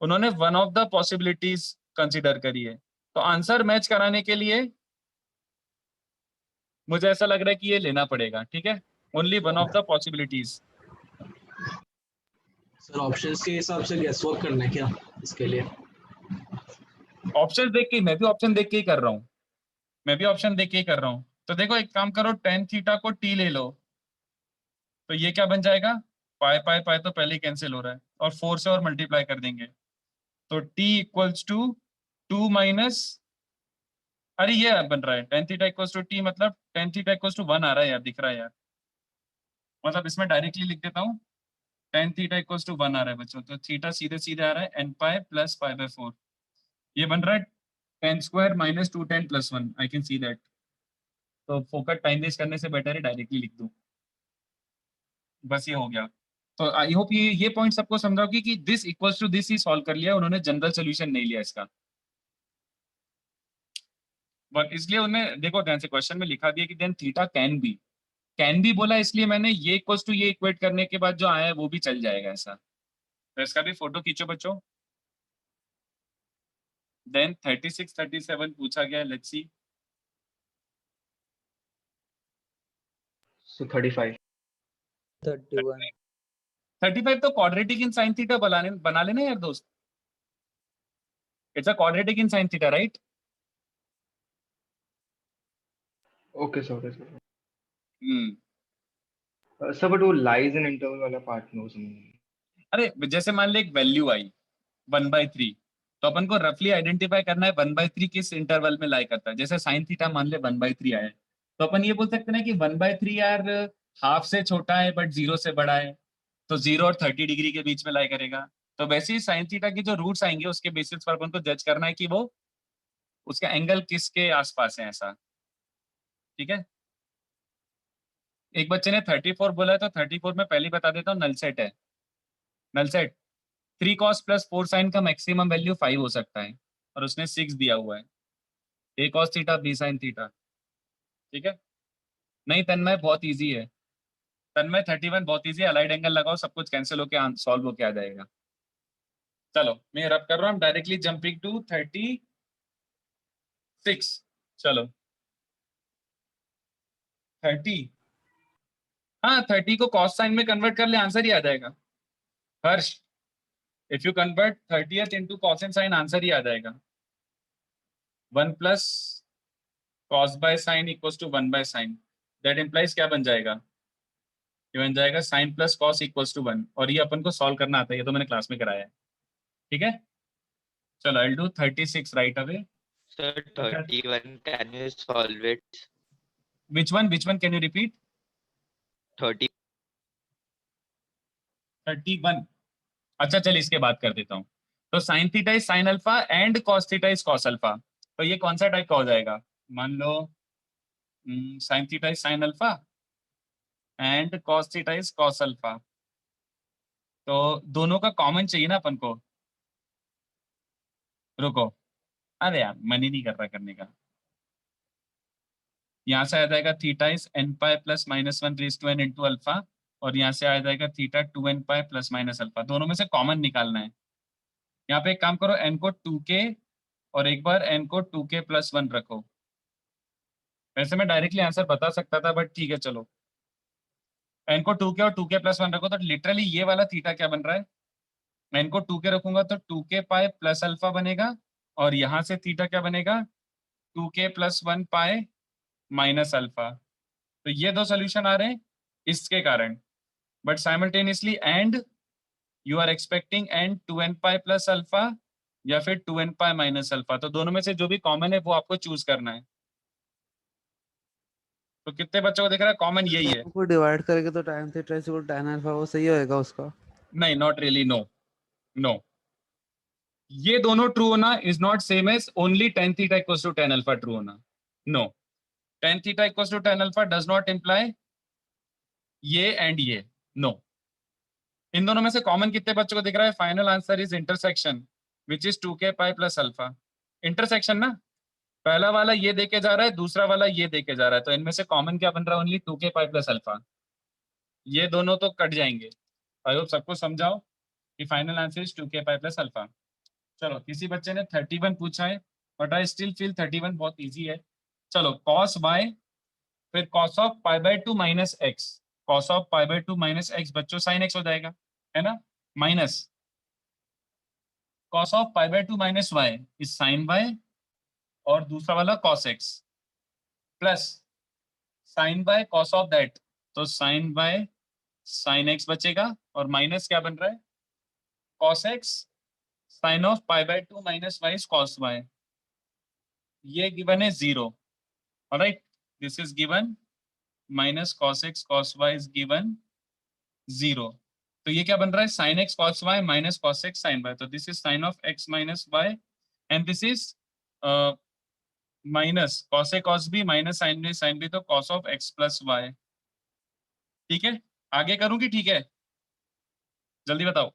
उन्होंने one of the possibilities consider करी है। तो आंसर मैच कराने के लिए मुझे ऐसा लग रहा है कि ये लेना पड़ेगा, ठीक है, only one of the possibilities. Sir options के हिसाब से गेस वर्क करना है क्या इसके लिए? ऑप्शन देख के, मैं भी ऑप्शन देख के ही कर रहा हूँ, मैं भी ऑप्शन देख के ही कर रहा हूँ। तो देखो एक काम करो, tan थीटा को t ले लो, तो ये क्या बन जाएगा, पाई पाई पाई तो पहले ही कैंसिल हो रहा है, और 4 से और मल्टीप्लाई कर देंगे, तो t इक्वल्स टू 2 माइनस, अरे ये बन रहा है tan theta equals to t, मतलब tan थीटा इक्वल्स टू 1 आ रहा है यार, दिख रहा है यार, मतलब इसमें डायरेक्टली लिख देता हूँ, tan थीटा इक्वल्स टू 1 आ रहा है बच्चों, तो थीटा सीधे सीधे आ रहा है n पाई प्लस π/4, ये बन रहा है tan square minus 2 tan plus 1, I can see that. तो फोकट टाइम वेस्ट करने से बेटर है डायरेक्टली लिख दूं, बस ये हो गया। तो आई होप ये पॉइंट सबको समझा कि दिस इक्वल्स टू दिस ही सॉल्व कर लिया, उन्होंने जनरल सोल्यूशन नहीं लिया इसका, बट इसलिए उन्हें देखो ध्यान से क्वेश्चन में लिखा दिया कि देन थीटा कैन बी बोला, इसलिए मैंने ये इक्वल्स टू ये इक्वेट करने के बाद जो आया है वो भी चल जाएगा ऐसा। तो इसका भी फोटो खींचो बच्चों। देन 36 37 पूछा गया, लेट्स सी। So 35. 31. 35 तो क्वाड्रेटिक इन साइन थीटा बना लेना यार दोस्त, it's a quadratic in sine theta, right? Okay, sir. Okay, sir. Hmm, Sir, but वो lies in interval वाला part में वो समझ नहीं। अरे जैसे मान ले एक वैल्यू आई 1/3, तो अपन को रफली आइडेंटिफाई करना है 1/3 किस इंटरवल में लाई करता है। जैसे साइन थीटा मान ले 1/3 आया है, तो अपन ये बोल सकते हैं ना कि 1/3 यार हाफ से छोटा है बट 0 से बड़ा है, तो 0 और 30 डिग्री के बीच में लाई करेगा। तो वैसे ही साइन थीटा की जो रूट्स आएंगे उसके बेसिस पर अपन को जज करना है कि वो उसका एंगल किसके आसपास है, ऐसा, ठीक है। एक बच्चे ने 34 बोला है, तो 34 में पहले ही बता देता हूँ नल सेट है, null set 3 cos plus 4 sin का मैक्सिमम वैल्यू 5 हो सकता है, और उसने 6 दिया हुआ है, a cos theta b sin theta, ठीक है। नहीं तन्मय बहुत इजी है, तन्मय 31 बहुत इजी है, अलाइड एंगल लगाओ, सब कुछ कैंसिल होके सॉल्व होके आ जाएगा। चलो मैं रब कर रहा हूँ, डायरेक्टली जंपिंग टू 36। चलो 30, हाँ 30 को cos साइन में कन्वर्ट कर ले, आंसर ही आ जाएगा। Harsh, if you convert 30th into cos and sin, answer ही आ जाएगा। 1 plus cos by sin equals to 1 by sin, that implies क्या बन जाएगा, ये बन जाएगा sin plus cos equals to 1, और ये अपन को सॉल्व करना आता है, ये तो मैंने क्लास में कराया है, ठीक है। चलो I will do 36 right away. Sir, 31, can you solve it? Which one can you repeat? 30. 31, अच्छा चल इसके बात कर देता हूँ। तो sine theta is sine alpha and cos theta is cos alpha, तो ये कौन सा टाइप का हो जाएगा, मान लो sine theta is sine alpha and cos theta is cos alpha, तो दोनों का कॉमन चाहिए ना अपन को। रुको, अरे यार मन ही नहीं कर रहा करने का, यहाँ से आ जाएगा theta is n pi plus -1 raise to n into alpha, और यहाँ से आ जाएगा theta 2n pi plus minus alpha, दोनों में से कॉमन निकालना है। यहाँ पे एक काम करो, n को 2k और एक बार n को 2k प्लस 1 रखो। वैसे मैं डायरेक्टली आंसर बता सकता था, बट ठीक है चलो, n को 2k और 2k प्लस 1 रखो, तो लिटरली ये वाला थीटा क्या बन रहा है, मैं इनको 2k रखूंगा तो 2k पाई प्लस अल्फा बनेगा, और यहां से थीटा क्या बनेगा, 2k plus 1 pi minus alpha. तो ये दो सोल्यूशन आ रहे हैं इसके कारण, but simultaneously and you are expecting and 2n pi plus alpha या फिर 2n पाई माइनस अल्फा, तो दोनों में से जो भी कॉमन है वो आपको चूज करना है। तो कितने बच्चों को दिख रहा है कॉमन यही है? को डिवाइड करेंगे तो tan theta is equal tan alpha, वो सही होएगा उसका? नहीं, नॉट रियली, नो नो। ये दोनों ट्रू होना is not same as only tan theta equals to tan alpha true होना। No, tan theta equals to tan alpha does not imply ये एंड ये, नो। इन दोनों में से कॉमन कितने बच्चों को दिख रहा है? Final answer is intersection which is 2k pi plus alpha. Intersection ना, पहला वाला ये देके जा रहा है, दूसरा वाला ये देके जा रहा है, तो इनमें से कॉमन क्या बन रहा है? ओनली 2k पाई प्लस अल्फा। ये दोनों तो कट जाएंगे। आई होप सबको समझाओ कि final answer is 2k pi plus alpha. चलो, किसी बच्चे ने 31 पूछा है, बट आई स्टिल फील 31 बहुत इजी है। चलो, cos y फिर cos of pi by 2 minus X, cos of pi by 2 minus X बच्चों sin x हो जाएगा, है ना, minus cos of pi by 2 minus Y is sin y, और दूसरा वाला cos x plus sin y cos of that, तो sin y sin x बचेगा, और माइनस क्या बन रहा है, cos x sin of pi by 2 minus Y is cos y। ये गिवन है 0, alright, this is given minus cos x cos y is given 0। तो ये क्या बन रहा है, sin x cos y minus cos x sin y, तो this is sin of x minus y, and this is minus cos a cos b minus sin b, तो cos of x plus y। ठीक है, आगे करूं कि ठीक है, जल्दी बताओ।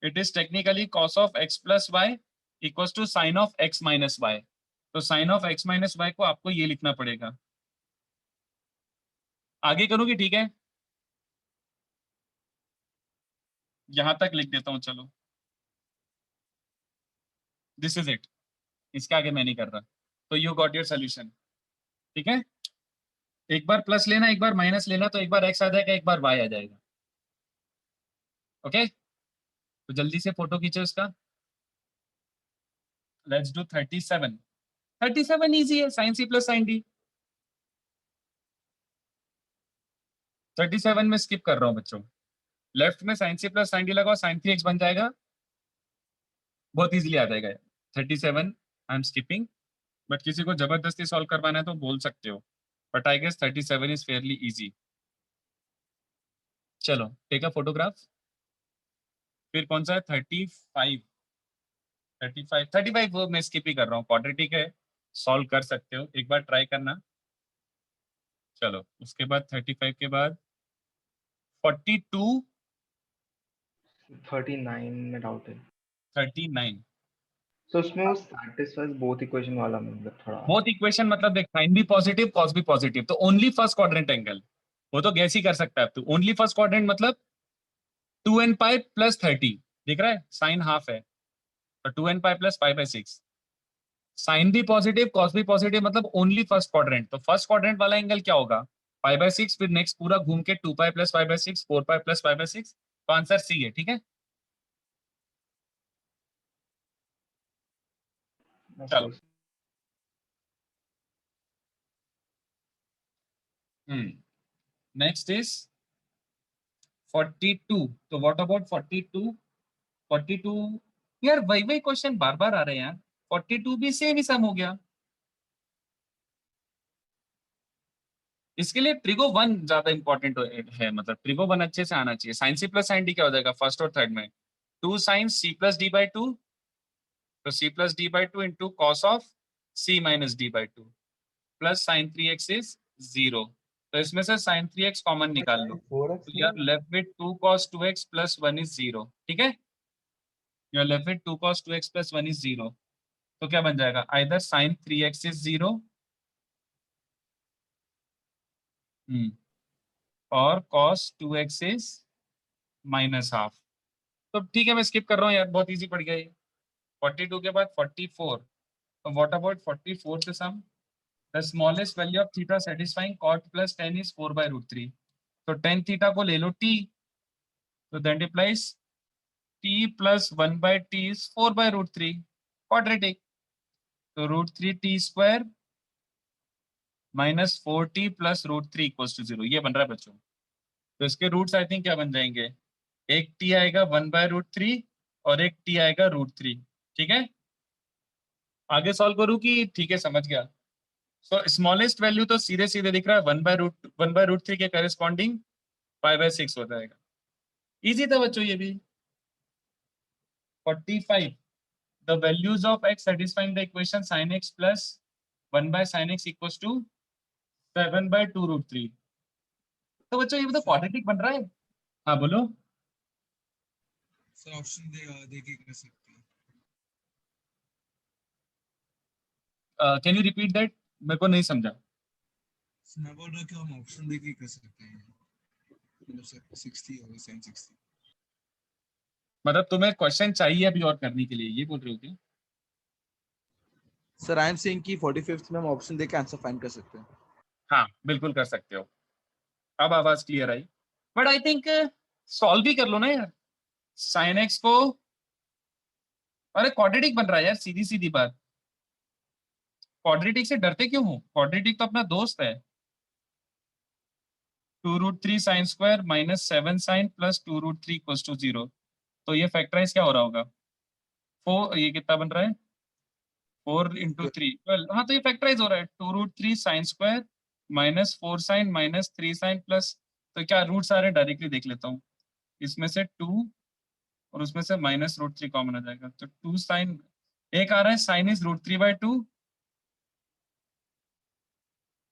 It is technically cos of x plus y equals to sin of x minus y, तो sin of x minus y को आपको ये लिखना पड़ेगा। आगे करूं कि ठीक है, यहां तक लिख देता हूं, चलो दिस इज इट, इसके आगे मैं नहीं कर रहा। तो यू गॉट योर सोल्यूशन, ठीक है। एक बार प्लस लेना, एक बार माइनस लेना, तो एक बार x आ जाएगा, एक बार y आ जाएगा। ओके, तो जल्दी से फोटो खींचो इसका। Let's do 37। 37 इजी है, sin c plus sin d। 37 में स्किप कर रहा हूं बच्चों, लेफ्ट में sin c plus sin d लगाओ, sin 3x बन जाएगा, बहुत इजीली आ जाएगा। 37 आई एम स्किपिंग, बट किसी को जबरदस्ती सॉल्व करवाना है तो बोल सकते हो, but I guess 37 is fairly easy. चलो, टेक अ फोटोग्राफ। फिर कौन सा है, 35। 35 वो मैं स्किप ही कर रहा हूँ, क्वाड्रेटिक है, सॉल्व कर सकते हो, एक बार ट्राई करना। चलो, उसके बाद 35 के बाद 42, 39 में डाउट है। 39। So उसमें वो satisfies both equation वाला मतलब थोड़ा। बोथ इक्वेशन मतलब देख, साइन भी पॉजिटिव कॉस भी पॉजिटिव, तो ओनली फर्स्ट क्वाड्रेंट एंगल, वो तो गैस ही कर सकता है तू। ओनली फर्स्ट क्वाड्रेंट मतलब 2n पाई प्लस 30, दिख रहा है, साइन हाफ है, तो 2n पाई प्लस 5/6। साइन भी पॉजिटिव कॉस भी पॉजिटिव मतलब ओनली फर्स्ट क्वाड्रेंट, तो फर्स्ट क्वाड्रेंट वाला एंगल क्या होगा, 5/6, फिर नेक्स्ट पूरा घूम के 2 पाई प्लस 5/6, 4 पाई प्लस 5/6, तो आंसर सी है, ठीक है। चलो, नेक्स्ट इज 42। तो व्हाट अबाउट 42? 42 यार, वही वही क्वेश्चन बार बार आ रहे हैं यार। 42 भी सेम ही सम हो गया। इसके लिए ट्रिगो 1 ज्यादा इंपॉर्टेंट है, मतलब ट्रिगो 1 अच्छे से आना चाहिए। Sine C plus sine D क्या हो जाएगा फर्स्ट और थर्ड में, 2 sine C plus D by 2, तो C plus D by 2 into cos of C minus D by 2 plus sine 3x is 0। तो इसमें से साइन 3x कॉमन निकाल लो, तो यार left with 2 cos 2x plus 1 is 0, ठीक है। You are left with 2 cos 2x plus 1 is 0, तो क्या बन जाएगा, आइदर साइन 3x इज 0 और cos 2x is minus half. तो ठीक है, मैं स्किप कर रहा हूँ यार, बहुत इजी पड़ गया ये। 42 के बाद 44, तो व्हाट अबाउट 44 से sum, the smallest value of theta satisfying cot plus 10 is 4/√3, तो tan थीटा को ले लो t, तो that implies t plus 1 by t is 4 by root 3 quadratic. तो root 3 t square minus 4t plus root 3 equals to 0 ये बन रहा है बच्चों. तो इसके रूट्स आई थिंक क्या बन जाएंगे, एक t आएगा 1 by root 3 और एक t आएगा root 3. ठीक है, आगे सॉल्व करूं कि ठीक है समझ गया. सो स्मॉलेस्ट वैल्यू तो सीधे सीधे दिख रहा है 1 by root 3 के करेस्पॉन्डिंग 5/6 हो जाएगा. इजी था बच्चों ये भी. 45 the values of x satisfying the equation sin x plus 1 by sin x equals to 7 by 2 root 3. तो बच्चों ये तो क्वाड्रेटिक बन रहा है. हाँ बोलो. सर ऑप्शन दे के कर सकते हैं. कैन यू रिपीट दैट, मेरे को नहीं समझा. मैं बोल रहा कि हम ऑप्शन दे के कर सकते हैं. मतलब 60 होगा sin 60. मतलब तुम्हें क्वेश्चन चाहिए अभी और करने के लिए, ये बोल रहे हो क्या? सर आई एम सेइंग कि 45th में हम ऑप्शन दे के आंसर फाइंड कर सकते हैं. हाँ बिल्कुल कर सकते हो. अब आवाज clear I. But I think solve भी कर लो ना यार साइन एक्स को. अरे क्वाड्रेटिक बन रहा है यार, सीधी सीधी बात. क्वाड्रेटिक से डरते क्यों हो, क्वाड्रेटिक तो अपना दोस्त है. 2 root 3 sin square minus 7 sin plus 2 root 3 equals to 0. तो ये फैक्टराइज क्या हो रहा होगा, 4, ये कितना बन रहा है 4 into 3, 12. हाँ तो ये फैक्टराइज हो रहा है 2 root 3 sin square minus 4 sin minus 3 sin plus. तो क्या रूट्स आ रहे हैं डायरेक्टली देख लेता हूँ. इसमें से 2 और उसमें से माइनस रूट 3 कॉमन आ जाएगा. तो 2 sin, एक आ रहा है sine is root 3 by 2,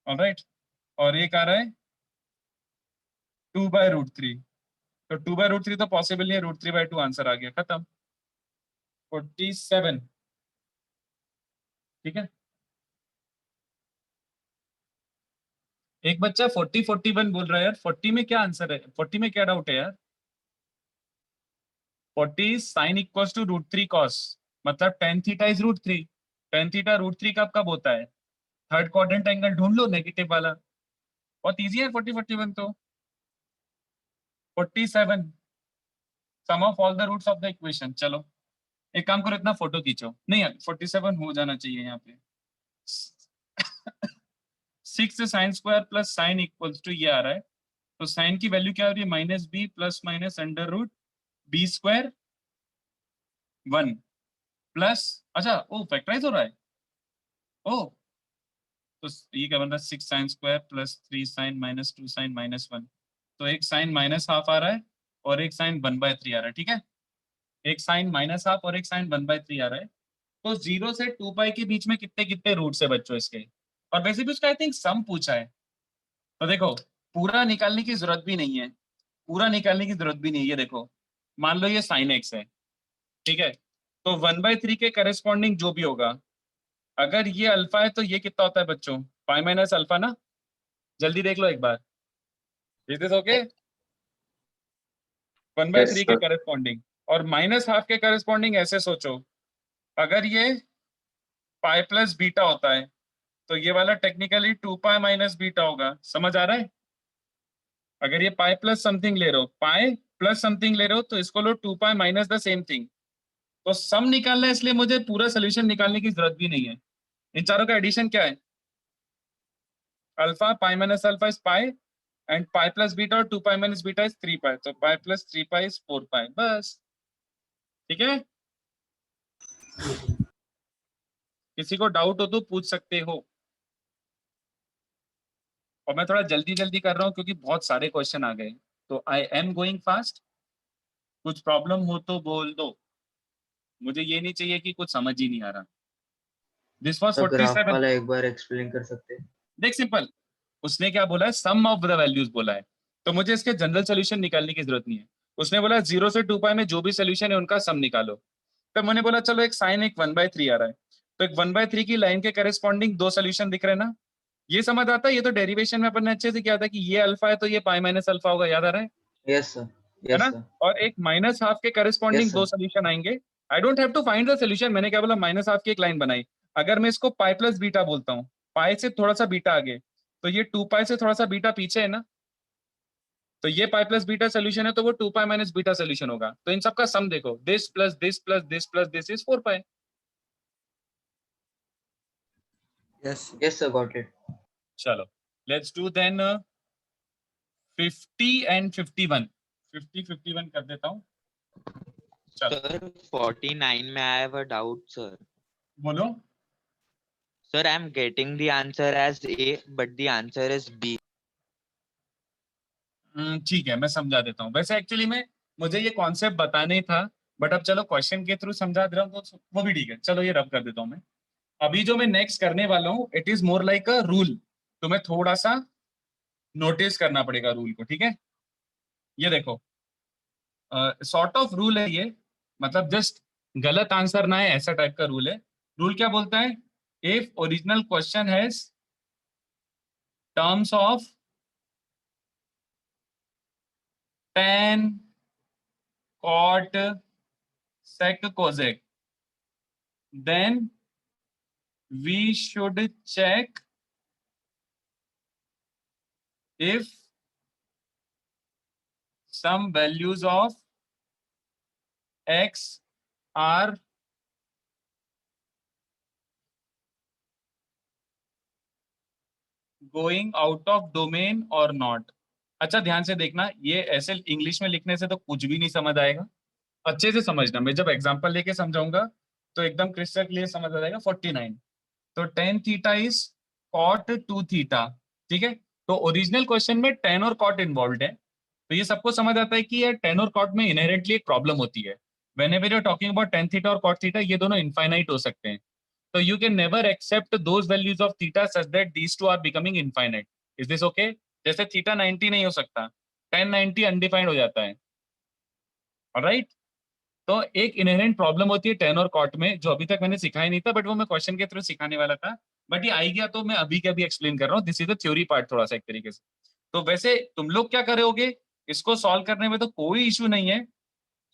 alright, और एक आ रहा है 2 by root 3. तो 2 by root 3 तो पॉसिबल नहीं है, रूट 3 by 2 आंसर आ गया, खत्म. 47. ठीक है. एक बच्चा 41 बोल रहा है यार. 40 में क्या आंसर है, 40 में क्या डाउट है यार. 40 sine equals to root 3 cos, मतलब tan theta is root 3. tan theta root 3 कब कब होता है, थर्ड क्वाड्रेंट एंगल ढूंढ लो नेगेटिव वाला. बहुत इजी है 41 तो. 47 sum of all the roots of the equation. चलो एक काम करो, इतना फोटो खींचो. नहीं 47 हो जाना चाहिए यहाँ पे. 6 sine square plus sine equals to ये आ रहा है. तो साइन की वैल्यू क्या हो रही है, minus B plus minus under root B square 1 plus, अच्छा ओ फैक्टराइज हो रहा है. ओ तो ये क्या बन रहा है 6 sine square plus 3 sine minus 2 sine minus 1. तो एक साइन माइनस हाफ आ रहा है और एक साइन 1/3 आ रहा है. ठीक है, एक साइन माइनस हाफ और एक साइन 1/3 आ रहा है. तो 0 से 2 पाई के बीच में कितने कितने रूट्स है बच्चों इसके. और वैसे भी उसका आई थिंक सम पूछा है. तो देखो पूरा निकालने की जरूरत भी नहीं है, पूरा निकालने की जरूरत भी नहीं है. ये देखो मान लो ये साइन एक्स है, ठीक है. तो 1/3 के करेस्पॉन्डिंग जो भी होगा, अगर ये अल्फा है तो ये कितना होता है बच्चों, पाई माइनस अल्फा ना. जल्दी देख लो एक बार. Is this okay. 1/3 के करेस्पॉन्डिंग और माइनस हाफ के करेस्पॉन्डिंग ऐसे सोचो, अगर ये पाई प्लस बीटा होता है तो ये वाला टेक्निकली 2 पाई माइनस बीटा होगा. समझ आ रहा है. अगर ये पाई प्लस समथिंग ले रहे हो, पाई प्लस समथिंग ले रहे हो, तो इसको लो 2 pi minus the same thing. तो सम निकालना है, इसलिए मुझे पूरा सोल्यूशन निकालने की जरूरत भी नहीं है. इन चारों का एडिशन क्या है, alpha pi minus alpha is pi and pi plus beta और 2 पाई माइनस बीटा इज 3 पाई. तो पाई प्लस 3 पाई इज 4 पाई, बस. ठीक है, किसी को डाउट हो तो पूछ सकते हो. और मैं थोड़ा जल्दी जल्दी कर रहा हूँ क्योंकि बहुत सारे क्वेश्चन आ गए. तो आई एम गोइंग फास्ट. कुछ प्रॉब्लम हो तो बोल दो, मुझे ये नहीं चाहिए कि कुछ समझ ही नहीं आ रहा. दिस वाज 47 वाला एक बार एक्सप्लेन कर सकते हैं. देख सिंपल, उसने क्या बोला है, सम ऑफ द वैल्यूज बोला है. तो मुझे इसके जनरल सोल्यूशन निकालने की जरूरत नहीं है. उसने बोला 0 से 2 पाई में जो भी सोल्यूशन है उनका सम निकालो. तो मैंने बोला चलो एक साइन एक 1/3 आ रहा है, तो एक 1/3 की लाइन के करेस्पॉन्डिंग दो सोल्यूशन दिख रहे हैं ना. ये समझ आता है. ये तो डेरिवेशन में अपन ने अच्छे से किया था कि ये अल्फा है तो ये पाई माइनस अल्फा होगा, याद आ रहा है. यस सर, है ना. और एक माइनस हाफ के करेस्पॉन्डिंग Yes, sir. दो सोल्यूशन आएंगे. I don't have to find the solution. मैंने क्या बोला, माइनस हाफ की एक लाइन बनाई. अगर मैं इसको पाई प्लस बीटा बोलता हूँ, पाई से थोड़ा सा बीटा आगे, तो ये 2 पाई से थोड़ा सा बीटा पीछे है ना. तो ये पाई प्लस बीटा सोल्यूशन है, तो वो 2 पाई माइनस बीटा सोल्यूशन होगा। तो इन सबका सम देखो, this plus this plus this plus this is 4 pi. Yes. Yes, sir, got it. चलो लेट्स डू देन 50 एंड 51। 50 51 कर देता हूँ। चलो Sir, 49 में I have a doubt, sir. बोलो। Sir, I'm getting the answer as A, but the answer is B. ठीक है, मैं समझा देता हूँ। वैसे एक्चुअली में मुझे ये कॉन्सेप्ट बताना ही था, बट अब चलो क्वेश्चन के थ्रू समझा दे रहा हूँ तो वो भी ठीक है। चलो ये रब कर देता हूँ मैं। अभी जो मैं नेक्स्ट करने वाला हूँ it is more like a rule, तुम्हें थोड़ा सा नोटिस करना पड़ेगा रूल को, ठीक है। ये देखो सॉर्ट ऑफ रूल है ये, मतलब जस्ट गलत आंसर ना है ऐसा टाइप का रूल है। रूल क्या बोलता है? If original question has terms of tan, cot, sec, cosec, then we should check if some values of x are going out of domain or not। अच्छा ध्यान से देखना, ये ऐसे इंग्लिश में लिखने से तो कुछ भी नहीं समझ आएगा, अच्छे से समझना। मैं जब एग्जांपल लेके समझाऊंगा तो एकदम क्रिस्टल क्लियर समझ आ जाएगा। 49 तो tan theta is cot 2 theta, ठीक है। तो ओरिजिनल क्वेश्चन में tan और cot इन्वॉल्व है, तो ये सबको समझ आता है कि ये tan और cot में इनहेरेंटली एक प्रॉब्लम होती है। Whenever you are talking about tan theta और cot थीटा, ये दोनों इनफाइनाइट हो सकते हैं। तो you can never accept those values of theta such that these two are becoming infinite. Is this okay? जैसे थीटा 90 नहीं हो सकता, tan 90 अनडिफाइंड हो जाता है। ऑलराइट, तो एक इनहेरेंट प्रॉब्लम होती है tan और cot में, जो अभी तक मैंने सिखाया नहीं था, बट वो मैं क्वेश्चन के थ्रू सिखाने वाला था, बट ये आई गया तो मैं अभी के अभी एक्सप्लेन कर रहा हूँ। This is the theory part थोड़ा सा एक तरीके से। तो वैसे तुम लोग क्या करोगे, इसको सॉल्व करने में तो कोई इशू नहीं है।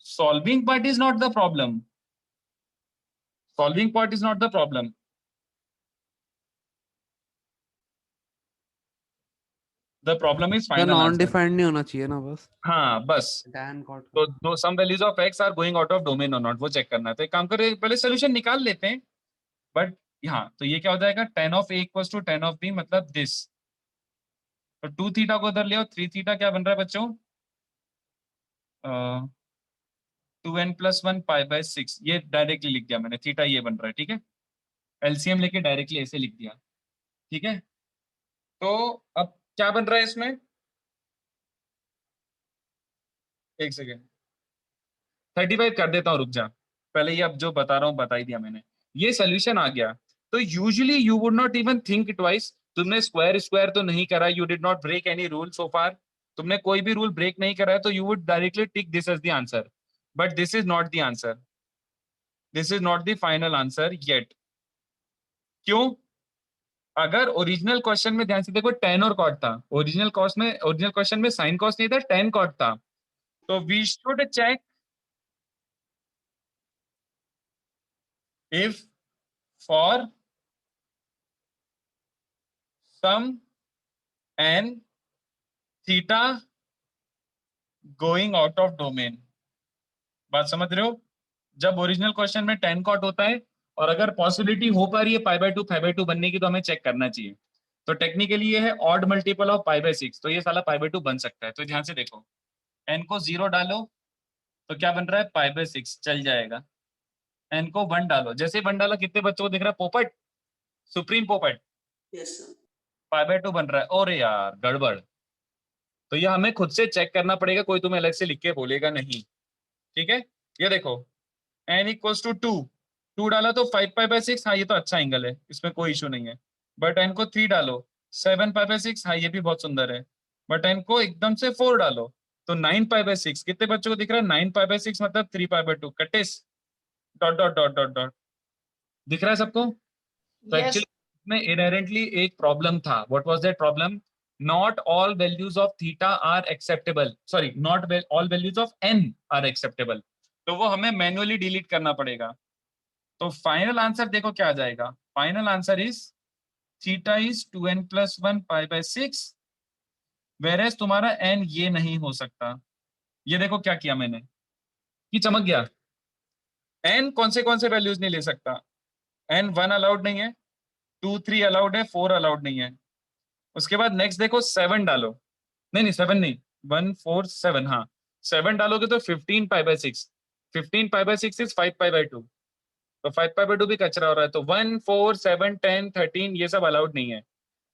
Solving part is not the problem, solving part is not the problem. The problem is क्या फाइनल नॉन आंसर। डिफाइंड नहीं होना चाहिए ना बस हाँ बस, tan cot तो दो some values of x are going out of domain और नॉट, वो चेक करना है। तो एक काम करें, पहले सोल्यूशन निकाल लेते हैं। बट यहाँ तो ये क्या हो जाएगा, tan of a equals to tan of b, मतलब दिस। तो 2 थीटा को उधर ले आओ, 3 थीटा क्या बन रहा है बच्चों? 2n प्लस 1 पाई बाय 6, ये डायरेक्टली लिख दिया मैंने, थीटा ये बन रहा है, ठीक है। एलसीएम लेके डायरेक्टली ऐसे लिख दिया, ठीक है। तो अब क्या बन रहा है इसमें, एक सेकेंड 35 कर देता हूँ, रुक जा। पहले ये अब जो बता रहा हूँ बता ही दिया मैंने, ये सोल्यूशन आ गया। तो usually you would not even think twice. तुमने स्क्वायर स्क्वायर तो नहीं करा, you did not break any rule so far, तुमने कोई भी रूल ब्रेक नहीं करा है, तो you would directly tick this as the answer. But this is not the answer, this is not the final answer yet. क्यों? अगर original question में ध्यान से देखो tan और cot था, ओरिजिनल क्वेश्चन में sin cos नहीं था, tan cot था। तो we should check if for some n theta going out of domain। बात समझ रहे हो? जब ओरिजिनल क्वेश्चन में tan cot होता है और अगर पॉसिबिलिटी हो पा रही है पाई बाय 2 फाई बाय 2 बनने की, तो हमें चेक करना चाहिए। तो टेक्निकली ये है odd multiple of pi by 6, तो ये साला पाई बाय 2 बन सकता है। तो ध्यान से देखो, n को 0 डालो तो क्या बन रहा है, पाई बाय 6 चल जाएगा। n को 1 डालो, जैसे 1 डाला कितने बच्चों को दिख रहा है, पोपट, सुप्रीम पोपट, पाई बाय 2 बन रहा है। और यार गड़बड़, तो ये हमें खुद से चेक करना पड़ेगा, कोई तुम्हें अलग से लिख के बोलेगा नहीं, ठीक है। ये देखो n इक्वल्स टू 2, 2 डाला तो 5 पाई बाय 6, हाँ ये तो अच्छा एंगल है, इसमें कोई इशू नहीं है। बट n को 3 डालो, 7 पाई बाय 6, हाँ ये भी बहुत सुंदर है। बट n को एकदम से 4 डालो तो 9 पाई बाय 6, कितने बच्चों को दिख रहा है, 9 पाई बाय 6 मतलब 3 पाई बाय 2, कटिस dot dot dot dot dot, दिख रहा है सबको? तो Yes. एक्चुअली में इनहेरेंटली एक प्रॉब्लम था। What was that problem? Not all values of theta are acceptable, sorry not all values of n are acceptable, तो वो हमें मैन्युअली डिलीट करना पड़ेगा। तो फाइनल आंसर देखो क्या आ जाएगा, final answer is theta is 2n plus 1 pi by 6 वेरेस तुम्हारा एन ये नहीं हो सकता। ये देखो क्या किया मैंने कि चमक गया। एन कौन से वैल्यूज नहीं ले सकता? एन 1 अलाउड नहीं है, 2 3 अलाउड है, 4 अलाउड नहीं है। उसके बाद नेक्स्ट देखो 7 डालो, नहीं नहीं 7 नहीं, 1 4 7, हाँ 7 डालोगे तो 15 पाई by 6, 15 pi by 6 is 5 pi by 2, तो 5 पाई बाय 2 भी कचरा हो रहा है। तो 1 4 7 10 13 ये सब अलाउड नहीं है।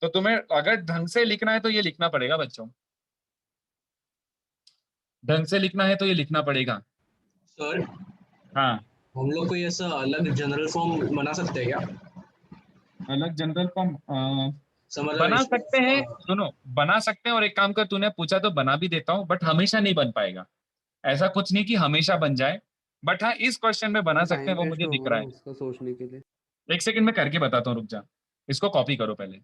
तो तुम्हें अगर ढंग से लिखना है तो ये लिखना पड़ेगा बच्चों, ढंग से लिखना है तो ये लिखना पड़ेगा। सर हाँ हम लोग कोई ऐसा अलग जनरल फॉर्म बना सकते हैं क्या? अलग जनरल फॉर्म समझ बना सकते हैं, सुनो बना सकते हैं। और एक काम कर, तूने पूछा तो बना भी देता हूँ, बट हमेशा नहीं बन पाएगा। ऐसा कुछ नहीं कि हमेशा बन जाए, बट हाँ इस क्वेश्चन में बना सकते हैं, टाइम वो वेस्ट मुझे दिख होगा रहा ना है। उसका सोचने के लिए। एक सेकंड में करके बताता हूँ, रुक जा। इसको कॉपी करो पहले,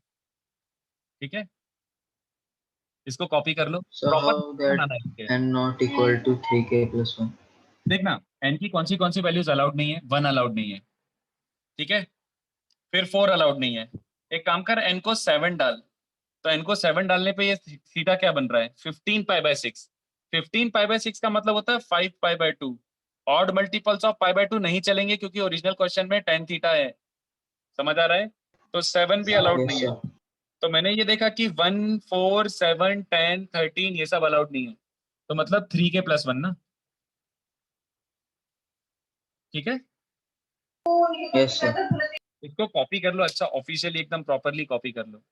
ठीक है? इसको कॉपी कर लो। So प्रॉपर how that बनाना है इसके। n not equal to 3k plus 1? देखना एन की कौन सी वैल्यूज अलाउड नहीं है। 1 अलाउड नहीं है, ठीक है? फिर 4 अलाउड नहीं है। एक काम कर, एन को 7 डाल, तो एन को 7 डालने पे ये थीटा क्या बन रहा है? 15 पाई बाय 6। 15 पाई बाय 6 का मतलब होता है 5 पाई by 2। Odd multiples of pi by 2 नहीं चलेंगे क्योंकि ओरिजिनल क्वेश्चन में tan थीटा है। समझ आ रहा है? तो 7 भी अलाउड Yes, नहीं है। sir. तो मैंने ये देखा कि 1 4 7 10 13 ये सब अलाउड नहीं है, तो मतलब 3 के प्लस 1 ना, ठीक है? Yes, sir. इसको कॉपी कर लो, अच्छा ऑफिशियली एकदम प्रॉपरली कॉपी कर लो।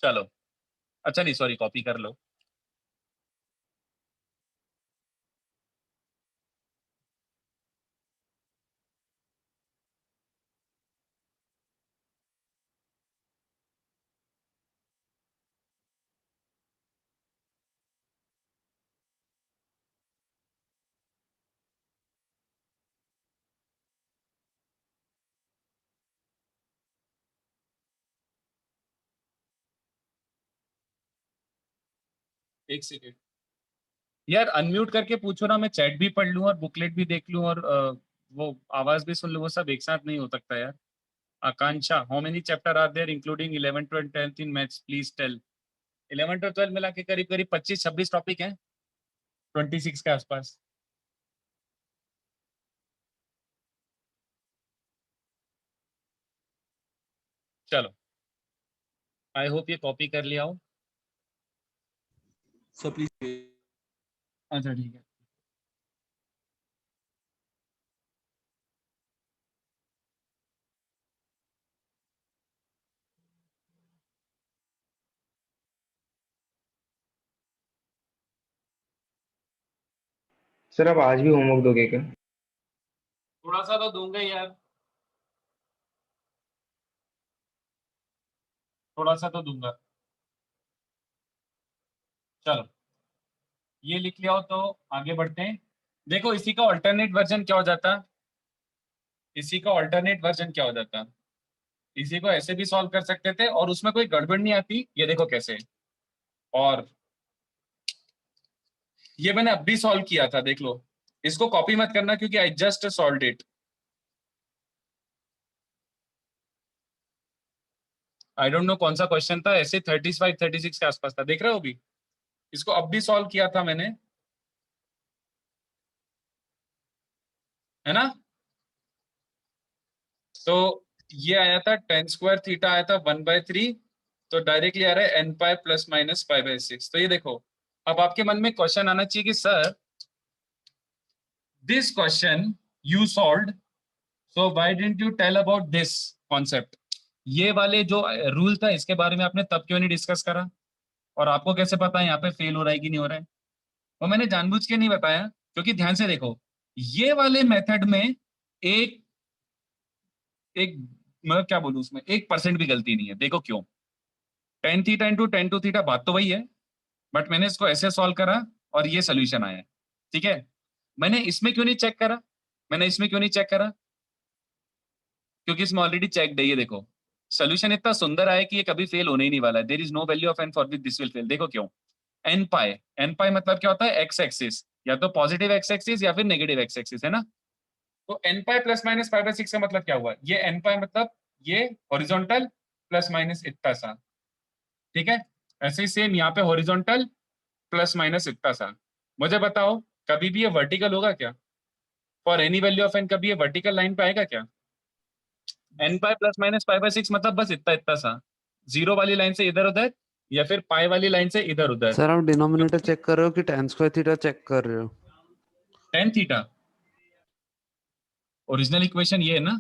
चलो, अच्छा नहीं सॉरी, कॉपी कर लो। एक सेकेंड यार, अनम्यूट करके पूछो ना, मैं चैट भी पढ़ लूं और बुकलेट भी देख लूं और वो आवाज भी सुन लूं। वो सब एक साथ नहीं हो सकता यार। Akanksha, how many chapter are there including 11 12 10th in maths, please tell. 11 और 12 मिला के करीब करीब 25 26 टॉपिक हैं, 26 के आसपास। चलो, आई होप ये कॉपी कर लिया हो। सर प्लीज अच्छा ठीक है। सर आप आज भी होमवर्क दोगे क्या? थोड़ा सा तो दूंगा यार, थोड़ा सा तो दूंगा। चलो ये लिख लिया हो तो आगे बढ़ते हैं। देखो इसी का ऑल्टरनेट वर्जन क्या हो जाता, इसी का ऑल्टरनेट वर्जन क्या हो जाता। इसी को ऐसे भी सॉल्व कर सकते थे और उसमें कोई गड़बड़ नहीं आती। ये देखो कैसे, और ये मैंने अब भी सॉल्व किया था, देख लो। इसको कॉपी मत करना क्योंकि I just solved it. I don't know कौन सा क्वेश्चन था, ऐसे 35 36 के आसपास था, देख रहे हो भी। इसको अब भी सॉल्व किया था मैंने, है ना? तो ये आया था tan स्क्वायर थीटा आया था 1/3, तो डायरेक्टली आ रहा है n pi plus minus pi by 6। तो ये देखो, अब आपके मन में क्वेश्चन आना चाहिए कि sir this question you solved, so why didn't you tell about this concept. ये वाले जो रूल था इसके बारे में आपने तब क्यों नहीं डिस्कस करा? और आपको कैसे पता है यहाँ पे फेल हो रहा है कि नहीं हो रहा है? वो मैंने जानबूझ के नहीं बताया, क्योंकि ध्यान से देखो, ये वाले मेथड में एक एक मैं क्या बोलूं, उसमें 1% भी गलती नहीं है। देखो क्यों, tan theta into tan 2 theta बात तो वही है, बट मैंने इसको ऐसे सॉल्व करा और ये सोल्यूशन आया, ठीक है? मैंने इसमें क्यों नहीं चेक करा? क्योंकि इसमें ऑलरेडी चेक्ड है। ये देखो सोल्यूशन इतना सुंदर आया कि ये कभी फेल होने ही नहीं वाला है। There is no value of n for which this will fail. देखो क्यों? n पाई मतलब क्या होता है? एक्स एक्सिस, या तो पॉजिटिव एक्स एक्सिस या फिर नेगेटिव एक्स एक्सिस, है ना? तो n pi plus minus pi by 6 का मतलब क्या हुआ? ये n पाई मतलब ये हॉरिजॉन्टल प्लस माइनस इतना सा, ठीक है? ऐसे ही सेम यहाँ पे हॉरिजॉन्टल प्लस माइनस इतना सा। मुझे बताओ कभी भी ये वर्टिकल होगा क्या? For any value of n कभी ये वर्टिकल लाइन पे आएगा क्या? n pi plus minus pi by 6 मतलब बस इतना इतना सा, जीरो वाली लाइन से इधर उधर या फिर पाई वाली लाइन से इधर उधर। सर आप डिनोमिनेटर चेक कर रहे हो कि tan स्क्वायर थीटा चेक कर रहे हो? tan थीटा ओरिजिनल इक्वेशन ये है ना?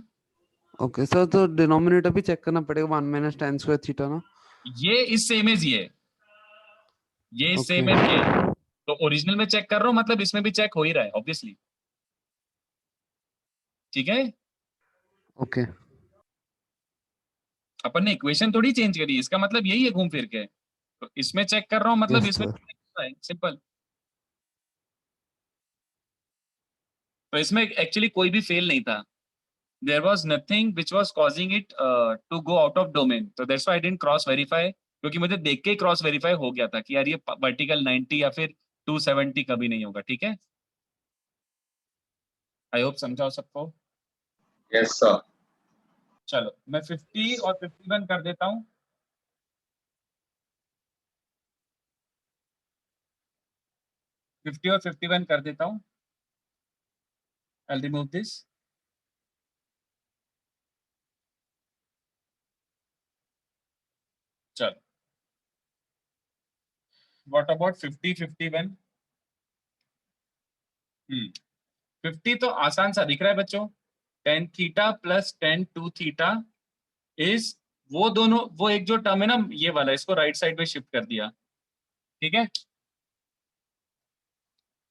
ओके सर, तो डिनोमिनेटर भी चेक करना पड़ेगा 1 माइनस tan स्क्वायर थीटा ना? ये इस सेम एज ये इस सेम ओके एज ये। तो ओरिजिनल में चेक कर रहा हूँ मतलब इसमें भी चेक हो ही रहा है ऑब्वियसली, ठीक है? ओके अपन ने इक्वेशन थोड़ी चेंज करी, इसका मतलब यही है घूम फिर के। तो इसमें चेक कर रहा हूँ मतलब यस इसमें सर। सिंपल। तो इसमें एक्चुअली कोई भी फेल नहीं था। There was nothing which was causing it to go out of domain. तो that's why I didn't cross verify, क्योंकि मुझे देख के ही क्रॉस वेरीफाई हो गया था कि यार ये वर्टिकल 90 या फिर 270 कभी नहीं होगा, ठीक है? आई होप समझाओ सबको। Yes sir. चलो मैं 50 और 51 कर देता हूँ। और 51 कर देता हूँ। I'll remove this. चलो what about 50 51? 50 तो आसान सा दिख रहा है बच्चों। tan theta plus tan 2 theta is वो दोनों, वो एक जो टर्म है ना ये वाला, इसको राइट साइड पे शिफ्ट कर दिया, ठीक है?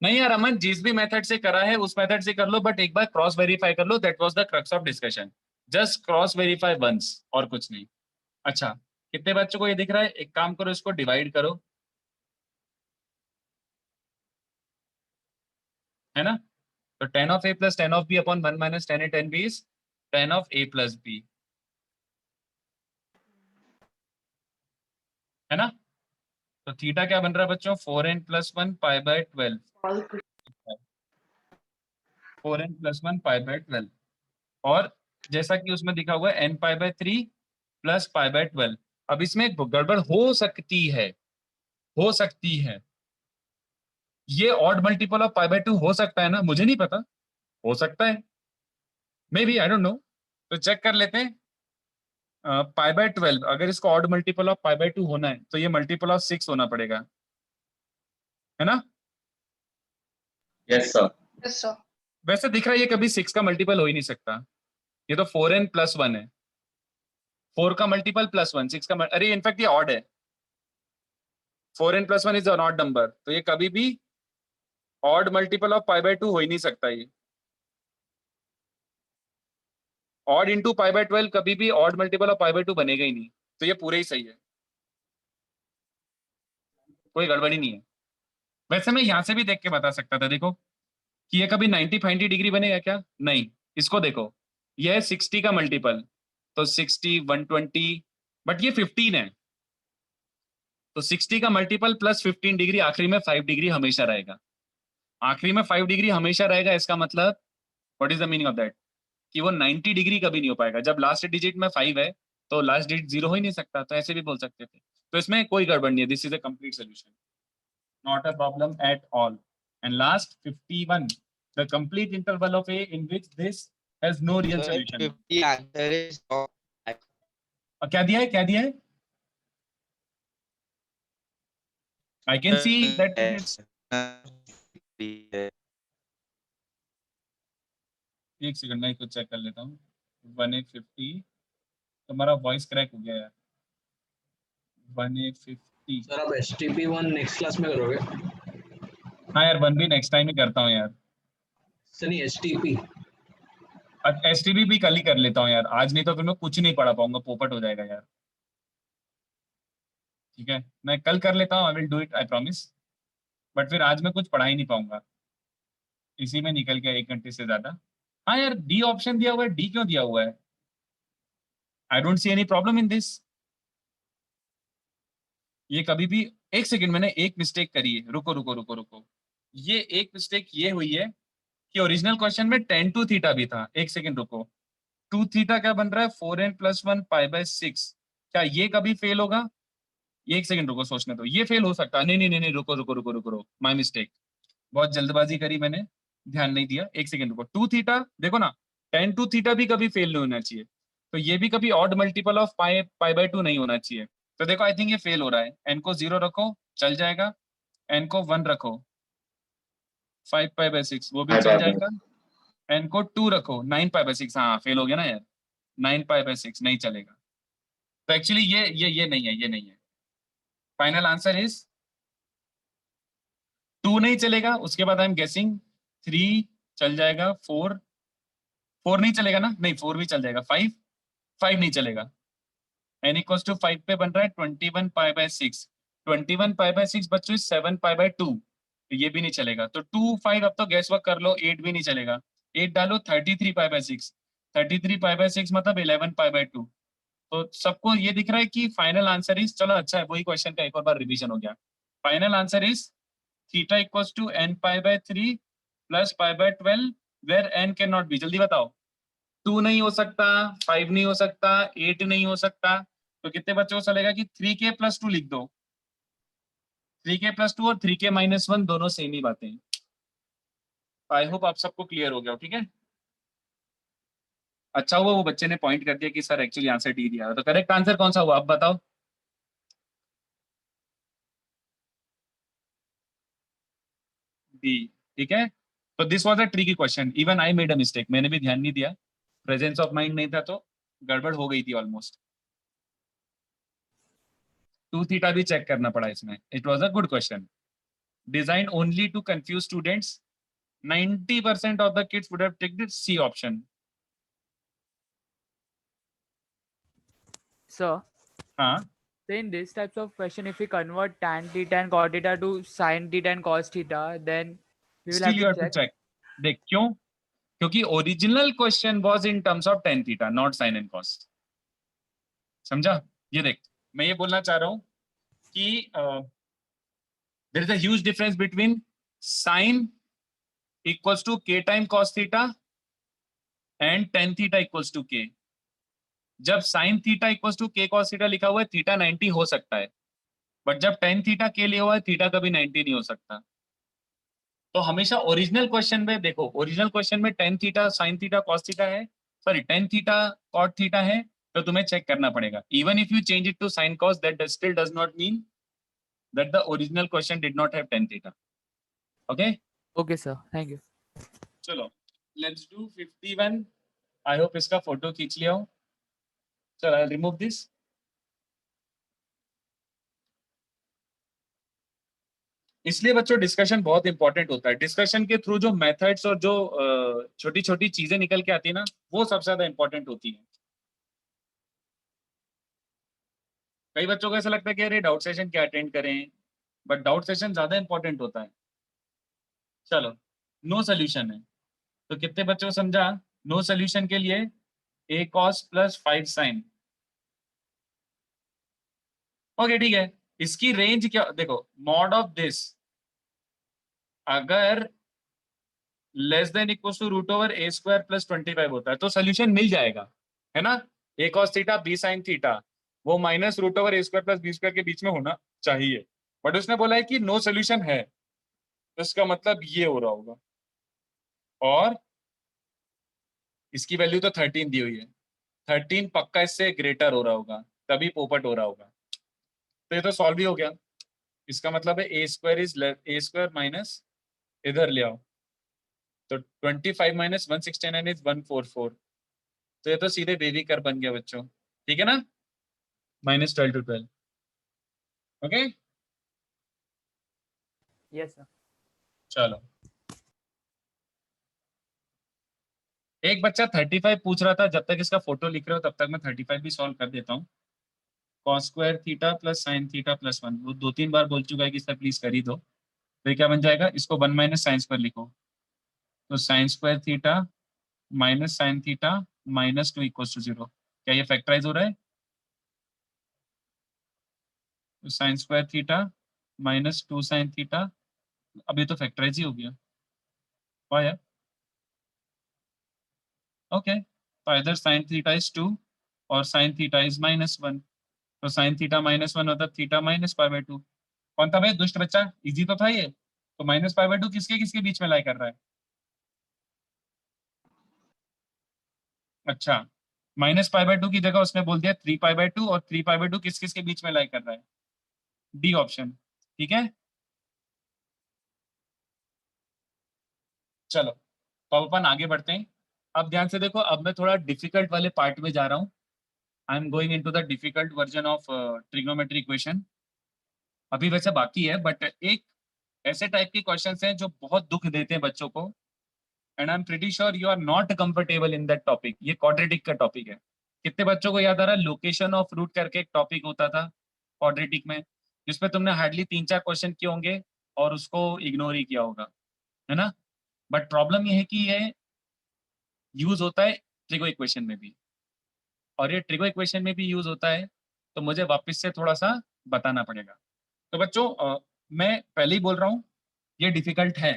नहीं यार अमन, जिस भी मेथड से करा है उस मेथड से कर लो, बट एक बार क्रॉस वेरीफाई कर लो। That was the crux of discussion. Just cross verify once और कुछ नहीं। अच्छा कितने बच्चों को ये दिख रहा है? एक काम करो, इसको डिवाइड करो, है ना? तो tan of a plus tan of b upon 1 minus tan a tan b is tan of a plus b, है ना? तो थीटा क्या बन रहा है बच्चों? 4n plus 1 pi by 12। 4n plus 1 pi by 12। और जैसा कि उसमें दिखा हुआ है n pi by 3 plus pi by 12। अब इसमें एक गड़बड़ हो सकती है। ये odd multiple of pi by 2 हो सकता है ना? मुझे नहीं पता, हो सकता है, may be, I don't know. तो चेक कर लेते हैं। पाई बाय 12 अगर इसको odd multiple of pi by 2 होना है तो ये मल्टीपल ऑफ 6 होना पड़ेगा, है ना? Yes sir. Yes, sir. वैसे दिख रहा है ये कभी 6 का मल्टीपल हो ही नहीं सकता। ये तो 4n प्लस 1 है, 4 का मल्टीपल प्लस 1, 6 का अरे इनफैक्ट ये ऑड है। 4n plus 1 is on odd number, तो ये कभी भी odd multiple of pi by 2 हो ही नहीं सकता। ये ऑड इंटू पाई बाय 12 कभी भी odd multiple of pi by 2 बनेगा ही नहीं। तो ये पूरे ही सही है, कोई गड़बड़ी नहीं है। वैसे मैं यहाँ से भी देख के बता सकता था, देखो कि ये कभी 90 90 डिग्री बनेगा क्या? नहीं। इसको देखो, ये है 60 का मल्टीपल, तो 60 120, बट ये 15 है, तो 60 का मल्टीपल प्लस 15 डिग्री, आखिरी में 5 डिग्री हमेशा रहेगा। आखिरी में 5 डिग्री हमेशा रहेगा, इसका मतलब what is the meaning of that? कि वो 90 डिग्री कभी नहीं हो पाएगा। जब लास्ट डिजिट में 5 है तो लास्ट डिजिट 0 हो ही नहीं सकता, तो ऐसे भी बोल सकते थे। तो इसमें कोई गड़बड़ नहीं है, this is a complete solution, not a problem at all. And last 51, the complete interval of A in which this has no real Sir, solution. 50 answer is wrong. क्या दिया है, क्या दिया है? I can see that it's एक second मैं कुछ check कर लेता हूँ। 1850 तुम्हारा वॉइस क्रैक हो गया यार। 1850 सर आप HTP1 नेक्स्ट क्लास में करोगे? हाँ यार, 1 भी नेक्स्ट टाइम ही करता हूँ यार। सर नहीं HTP। एसटीबी भी कल ही कर लेता हूँ यार, आज नहीं तो फिर मैं कुछ नहीं पढ़ा पाऊंगा, पोपट हो जाएगा यार। ठीक है मैं कल कर लेता हूँ, I will do it, I promise. But फिर आज मैं कुछ पढ़ा ही नहीं पाऊंगा। इसी में निकल गया 1 घंटे से ज्यादा। हाँ यार, डी ऑप्शन दिया हुआ है, डी क्यों दिया हुआ है? I don't see any problem in this. ये कभी भी, एक सेकंड, मैंने एक मिस्टेक करी है, रुको रुको रुको रुको। ये एक मिस्टेक ये हुई है कि ओरिजिनल क्वेश्चन में tan टू थीटा भी था। एक सेकंड रुको, 2 थीटा क्या बन रहा है, 4n+1 π/6। क्या ये कभी फेल होगा? ये एक सेकंड रुको, सोचने दो, ये फेल हो सकता है? नहीं नहीं नहीं नहीं, रुको रुको रुको रुको रुको, माय मिस्टेक, बहुत जल्दबाजी करी मैंने, ध्यान नहीं दिया। एक सेकंड रुको, 2 थीटा देखो ना, tan टू थीटा भी कभी फेल नहीं होना चाहिए, तो ये भी कभी ऑड मल्टीपल ऑफ π/2 नहीं होना चाहिए। तो देखो आई थिंक ये फेल हो रहा है। n को 0 रखो, चल जाएगा। n को 1 रखो, 5 π/6, वो भी चल जाएगा। n को 2 रखो, 9 π/6, हाँ फेल हो गया ना यार, 9 π/6 नहीं चलेगा। तो एक्चुअली ये नहीं है, ये नहीं है। फाइनल आंसर इज 2 नहीं चलेगा, उसके बाद आई एम गेसिंग 3 चल जाएगा, 4 नहीं चलेगा ना, नहीं 4 भी चल जाएगा, 5 नहीं चलेगा। n इक्वल्स टू 5 पे बन रहा है 21 π/6, 21 π/6 बच्चों 7 π/2, तो ये भी नहीं चलेगा। तो 2 5 अब तो गैस वर्क कर लो, 8 भी नहीं चलेगा। 8 डालो 33 π/6, 33 π/6 मतलब 11 π/2। तो सबको ये दिख रहा है कि फाइनल आंसर इज, चलो अच्छा है, वही क्वेश्चन का एक और बार रिवीजन हो गया। Final answer is theta equals to n π/3 plus π/12 where n can not be. जल्दी बताओ, 2 नहीं हो सकता, 5 नहीं हो सकता, 8 नहीं हो सकता, तो कितने बच्चों को चलेगा कि 3k+2 लिख दो। 3k+2 और 3k-1 दोनों सेम ही बातें हैं। आई होप आप सबको क्लियर हो गया, ठीक है। अच्छा हुआ वो बच्चे ने पॉइंट कर दिया कि सर एक्चुअली आंसर डी दिया, तो करेक्ट आंसर कौन सा हुआ आप बताओ। डी, ठीक है। तो this was a tricky question, even I made a mistake, मैंने भी ध्यान नहीं दिया, प्रेजेंस ऑफ माइंड नहीं था, तो गड़बड़ हो गई थी ऑलमोस्ट। 2 थीटा भी चेक करना पड़ा इसमें। It was a good question, design only to confuse students. 90% of the kids would have ticked C option. Sir, हाँ, so in this types of question, if we convert tan theta and cot theta to sin theta and cos theta, then we will still you have have to to check. check. देख क्यों? क्योंकि original question was in terms of tan theta, not sin and cos। समझा? ये देख, मैं ये बोलना चाह रहा हूँ कि there is a huge difference between sin equals to k time cos theta and tan theta equals to k। जब sin theta equals to k cos theta लिखा हुआ है, थीटा 90 हो सकता है, बट जब tan थीटा k लिया हुआ है, थीटा कभी 90 नहीं हो सकता। तो हमेशा ओरिजिनल क्वेश्चन में देखो, ओरिजिनल क्वेश्चन में tan theta sin theta cos theta है, sorry tan theta cot theta है, तो तुम्हें चेक करना पड़ेगा। Even if you change it to sin cos, that still does not mean that the original question did not have tan theta. Okay, Okay, sir. Thank you. चलो let's do 51। I hope इसका photo खींच लिया हो। चलो I remove this. इसलिए बच्चों discussion बहुत important होता है। डिस्कशन के थ्रू जो मेथड्स और जो छोटी छोटी चीजें निकल के आती है ना, वो सबसे ज्यादा इंपॉर्टेंट होती है। कई बच्चों को ऐसा लगता है कि अरे डाउट सेशन क्या अटेंड करें, बट डाउट सेशन ज्यादा इंपॉर्टेंट होता है। चलो, नो सोल्यूशन है, तो कितने बच्चों को समझा? नो सोल्यूशन के लिए a cos plus 5 sin। Okay ठीक है, इसकी रेंज क्या देखो, मॉड ऑफ दिस अगर less than equal to √a² plus 25 होता है तो सोल्यूशन मिल जाएगा, है ना। a cos theta b sin theta वो माइनस √a² प्लस b² के बीच में होना चाहिए, बट उसने बोला है कि नो सोल्यूशन है, तो इसका मतलब ये हो रहा होगा। और इसकी वैल्यू तो 13 दी हुई है, 13 पक्का इससे ग्रेटर हो रहा होगा, तभी पोपट हो रहा होगा। तो ये तो सॉल्व ही हो गया। इसका मतलब है a² माइनस, इधर ले आओ, तो 25 माइनस 169 इज 144। तो ये तो सीधे बेबी कर बन गया बच्चों, ठीक है ना, -12 to 12। Okay, Yes, sir. चलो एक बच्चा 35 पूछ रहा था, जब तक इसका फोटो लिख रहे हो तब तक मैं 35 भी सॉल्व कर देता हूँ। cos² theta plus sin theta plus 1, वो 2-3 बार बोल चुका है कि सर प्लीज कर ही दो। तो ये क्या बन जाएगा, इसको 1 - sin² लिखो, तो sine square theta minus sine theta minus 2 equal to 0। क्या ये फैक्टराइज हो रहा है? तो sine square theta minus 2 sine theta, अभी तो फैक्टराइज ही हो गया। वाह यार, ओके। तो इधर साइन थीटा इज 2 और साइन थीटा इज -1, तो साइन थीटा -1 होता थीटा माइनस पाई बाय 2। कौन था भाई दुष्ट बच्चा? इजी तो था ये। तो माइनस पाई बाय 2 किसके किसके बीच में लाई कर रहा है? अच्छा, माइनस पाई बाय 2 की जगह उसने बोल दिया 3 पाई बाय 2, और 3 पाई बाय 2 किस किस के बीच में लाई कर रहा है? D option. ठीक है, चलो तो अब अपन आगे बढ़ते हैं। अब ध्यान से देखो, अब मैं थोड़ा डिफिकल्ट वाले पार्ट में जा रहा हूँ। I am going into the difficult version of trigonometry equation. अभी वैसे बाकी है, बट एक ऐसे टाइप के क्वेश्चंस हैं जो बहुत दुख देते हैं बच्चों को, and I am pretty sure you are not comfortable in that topic. ये क्वाड्रेटिक का टॉपिक है। कितने बच्चों को याद आ रहा है लोकेशन ऑफ रूट करके एक टॉपिक होता था क्वाड्रेटिक में, जिसमें तुमने हार्डली 3-4 क्वेश्चन किए होंगे और उसको इग्नोर ही किया होगा, है ना? बट प्रॉब्लम ये है कि ये यूज होता है ट्रिगो इक्वेशन में भी, और ये ट्रिगो इक्वेशन में भी यूज होता है, तो मुझे वापस से थोड़ा सा बताना पड़ेगा। तो बच्चों मैं पहले ही बोल रहा हूँ ये डिफिकल्ट है,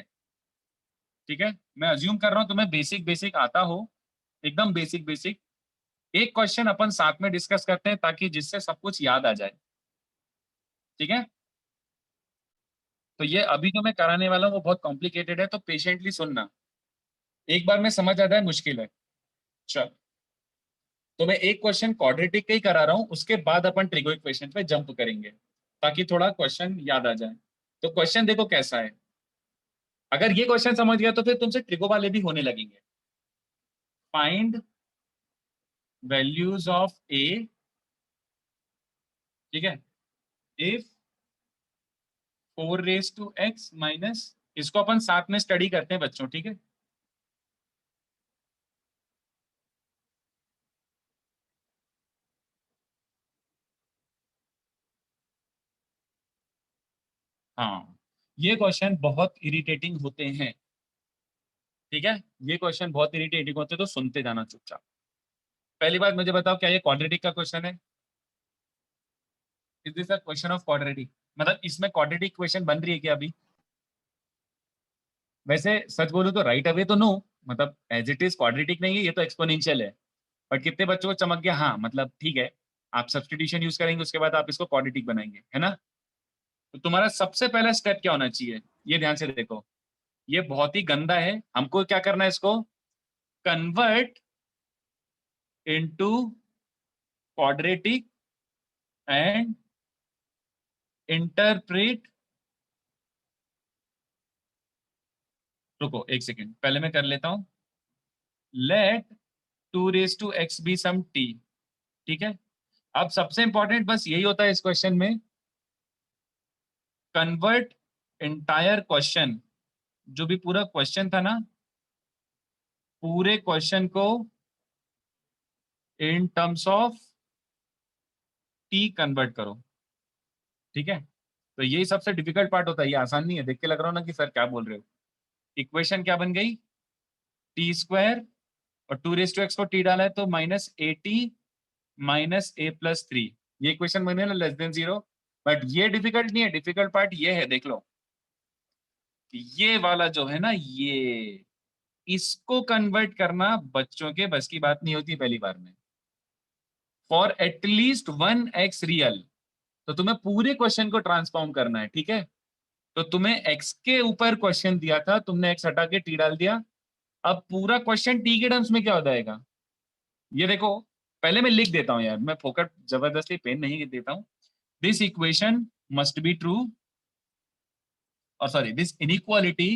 ठीक है? मैं अज्यूम कर रहा हूँ तुम्हें बेसिक बेसिक आता हो, एकदम बेसिक बेसिक। एक क्वेश्चन अपन साथ में डिस्कस करते हैं ताकि जिससे सब कुछ याद आ जाए, ठीक है? तो ये अभी जो मैं कराने वाला हूँ वो बहुत कॉम्प्लिकेटेड है, तो पेशेंटली सुनना। एक बार में समझ आता है, मुश्किल है। चल, तो मैं एक क्वेश्चन क्वाड्रेटिक का ही करा रहा हूँ, उसके बाद अपन ट्रिगो इक्वेशन पे जंप करेंगे ताकि थोड़ा क्वेश्चन याद आ जाए। तो क्वेश्चन देखो कैसा है। अगर ये क्वेश्चन समझ गया तो फिर तुमसे ट्रिगो वाले भी होने लगेंगे। फाइंड वैल्यूज ऑफ ए, ठीक है, if 4 raise to X minus, इसको अपन साथ में स्टडी करते हैं बच्चों, ठीक है? हाँ, ये क्वेश्चन बहुत इरिटेटिंग होते हैं, ठीक है? ये क्वेश्चन बहुत इरिटेटिंग होते हैं, तो सुनते जाना चुपचाप। पहली बात मुझे बताओ, क्या ये क्वाड्रेटिक का क्वेश्चन है? Is this a question of quadratic? मतलब इसमें क्वाड्रेटिक इक्वेशन बन रही है क्या अभी? वैसे सच बोलूं तो राइट अवे तो नो, मतलब एज इट इज क्वाड्रेटिक नहीं है, ये तो एक्सपोनेंशियल है। बट कितने बच्चों को चमक गया? हाँ, मतलब ठीक है, आप सब्स्टिट्यूशन यूज करेंगे, उसके बाद आप इसको क्वाड्रेटिक बनाएंगे, है ना? तो तुम्हारा सबसे पहला स्टेप क्या होना चाहिए, ये ध्यान से देखो। ये बहुत ही गंदा है, हमको क्या करना है, इसको convert into quadratic and interpret. रुको एक सेकेंड, पहले मैं कर लेता हूं। Let 2 raise to X be some T, ठीक है? अब सबसे इंपॉर्टेंट बस यही होता है इस क्वेश्चन में, कन्वर्ट एंटायर क्वेश्चन, जो भी पूरा क्वेश्चन था ना, पूरे क्वेश्चन को in terms of T convert करो, ठीक है? तो यही सबसे डिफिकल्ट पार्ट होता है, ये आसान नहीं है। देख के लग रहा हो ना कि सर क्या बोल रहे हो। इक्वेशन क्या बन गई? टी स्क्वायर, और 2 रेज टू एक्स को टी डाला है तो -80 माइनस ए प्लस 3, ये इक्वेशन बने ना लेस देन 0। बट ये डिफिकल्ट नहीं है, डिफिकल्ट पार्ट ये है, देख लो, ये वाला जो है ना, ये इसको कन्वर्ट करना बच्चों के बस की बात नहीं होती पहली बार में। फॉर एटलीस्ट 1x रियल, तो तुम्हें पूरे क्वेश्चन को ट्रांसफॉर्म करना है, ठीक है? तो तुम्हें x के ऊपर क्वेश्चन दिया था, तुमने x हटा के t डाल दिया। अब पूरा क्वेश्चन t के टर्म्स में क्या हो जाएगा, ये देखो। पहले मैं लिख देता हूं यार, मैं फोकट जबरदस्ती पेन नहीं देता हूं। This equation must be true, और sorry, this inequality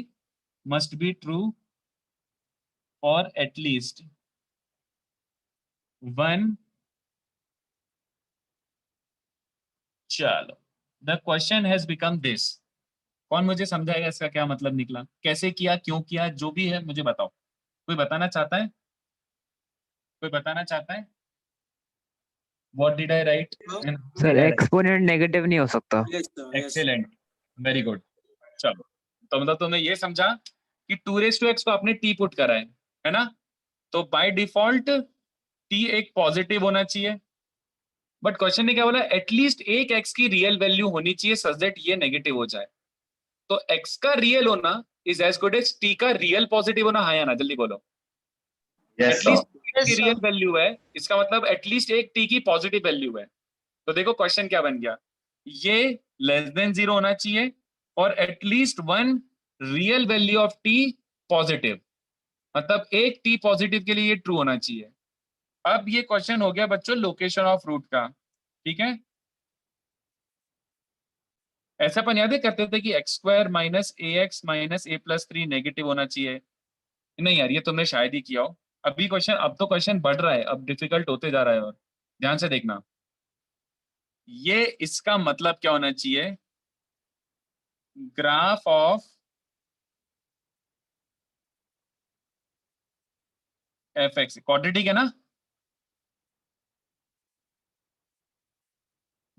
must be true for at least 1। चलो, the question has become this. कौन मुझे समझाएगा इसका क्या मतलब निकला, कैसे किया, क्यों किया, जो भी है मुझे बताओ। कोई बताना चाहता है? कोई बताना चाहता है? What did I write? Sir exponent negative नहीं हो सकता। Excellent, very good। चलो, तो मतलब तुमने ये समझा कि 2 को आपने t पुट करा है ना, तो बाय डिफॉल्ट t एक पॉजिटिव होना चाहिए, बट क्वेश्चन ने क्या बोला, एटलीस्ट एक x की रियल वैल्यू होनी चाहिए सच दैट ये नेगेटिव हो जाए। तो x का रियल होना is as good as t का रियल पॉजिटिव होना। हाँ या ना, जल्दी बोलो। Yes, sir. एटलीस्ट की रियल वैल्यू है, इसका मतलब एटलीस्ट एक t की पॉजिटिव वैल्यू है। तो देखो क्वेश्चन क्या बन गया, ये लेस देन 0 होना चाहिए और at least one real value of t positive, मतलब एक t पॉजिटिव के लिए ये ट्रू होना चाहिए। अब ये क्वेश्चन हो गया बच्चों लोकेशन ऑफ रूट का, ठीक है। ऐसा अपन याद है करते थे कि x² minus ax minus a+3 negative होना चाहिए। नहीं यार, ये तुमने शायद ही किया हो। अभी क्वेश्चन, अब तो क्वेश्चन बढ़ रहा है, अब डिफिकल्ट होते जा रहा है। और ध्यान से देखना, ये इसका मतलब क्या होना चाहिए, ग्राफ ऑफ fx क्वाड्रेटिक है ना।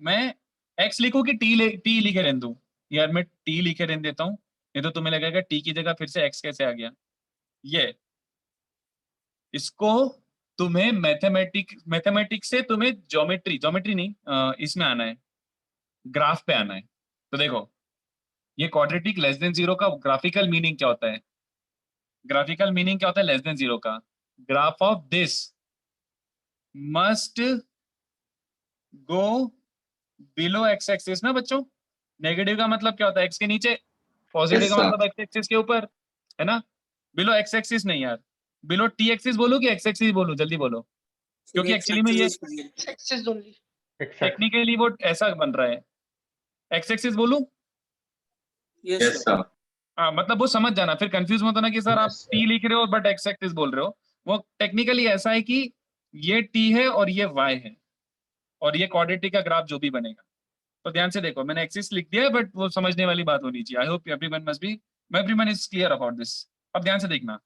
मैं x लिखूं कि t लिखे रहने दूं? यार मैं t लिखे रहने देता हूं, नहीं तो तुम्हें लगेगा t की जगह फिर से x कैसे आ गया। ये इसको तुम्हें मैथमेटिक्स से तुम्हें ज्योमेट्री नहीं, इसमें आना है, ग्राफ पे आना है। तो देखो ये क्वाड्रेटिक लेस देन 0 का ग्राफिकल मीनिंग क्या होता है, ग्राफिकल मीनिंग क्या होता है लेस देन 0 का, graph of this must go below x axis ना बच्चों। नेगेटिव का मतलब क्या होता है, x के नीचे, पॉजिटिव Yes, का sir. मतलब x एक्सिस के ऊपर, है ना। बिलो x एक्सिस नहीं यार, बिलो t एक्सिस बोलूं कि x एक्सिस बोलूं, जल्दी बोलो, क्योंकि एक्चुअली में ये टेक्निकली वो ऐसा बन रहा है। x एक्सिस बोलूं? Yes, sir. हाँ, मतलब वो समझ जाना, फिर कंफ्यूज मत होना कि सर आप Yes, sir. t लिख रहे हो बट x एक्सिस बोल रहे हो। वो टेक्निकली ऐसा है कि ये t है और ये y है, और ये क्वाड्रेटिक का ग्राफ जो भी बनेगा। तो ध्यान से देखो, मैंने एक्सिस लिख दिया है बट वो समझने वाली बात होनी चाहिए। I hope everyone is clear about this. अब ध्यान से देखना,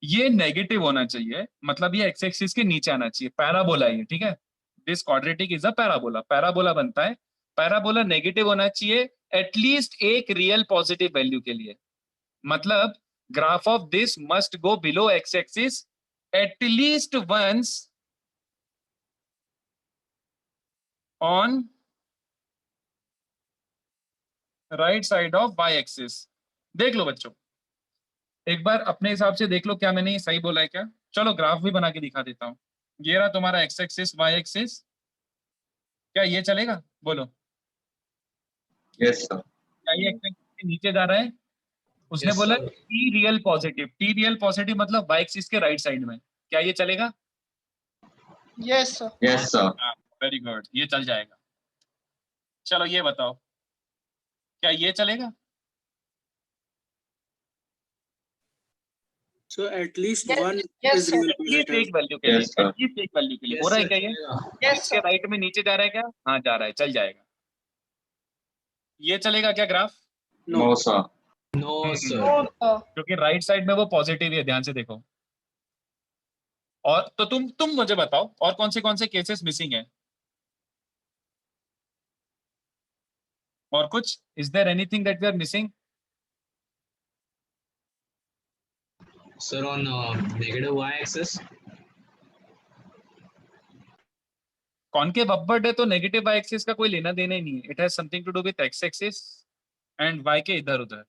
ये नेगेटिव होना चाहिए, मतलब ये एक्स एक्सिस के नीचे आना चाहिए। पैराबोला है ये, ठीक है। This quadratic is a parabola, parabola बनता है। पैराबोला नेगेटिव होना चाहिए एटलीस्ट एक रियल पॉजिटिव वैल्यू के लिए, मतलब graph of this must go below X axis at least once on right side of Y axis. देख लो बच्चों, एक बार अपने हिसाब से देख लो क्या मैंने ये सही बोला है क्या। चलो ग्राफ भी बना के दिखा देता हूँ। ये रहा तुम्हारा एक्स एक्सिस वाई एक्सिस, क्या ये चलेगा बोलो? Yes, sir. क्या ये एक्स एक्सिस के नीचे जा रहा है? उसने Yes, बोला sir. टी रियल पॉजिटिव मतलब वाई एक्सिस के राइट साइड में, क्या ये चलेगा? Yes, sir. वेरी गुड, ये चल जाएगा। चलो ये बताओ, क्या ये चलेगा? So at least one is real at least positive. एक वैल्यू के लिए, Yes, sir. एटलीस्ट एक वैल्यू के लिए। Yes, हो रहा है sir, क्या ये? चलेगा. इसके राइट में नीचे जा रहा है क्या? हाँ जा रहा है, चल जाएगा। ये चलेगा क्या graph? No, sir. No, sir. क्योंकि राइट साइड में वो पॉजिटिव है, ध्यान से देखो। और तो तुम मुझे बताओ और कौन से केसेस मिसिंग है? और कुछ, is there anything that we are missing? Sir, on negative y-axis. Concave upward है तो नेगेटिव वाई एक्सिस का कोई लेना देना ही नहीं है। It has something to do with X axis and Y के इधर उधर।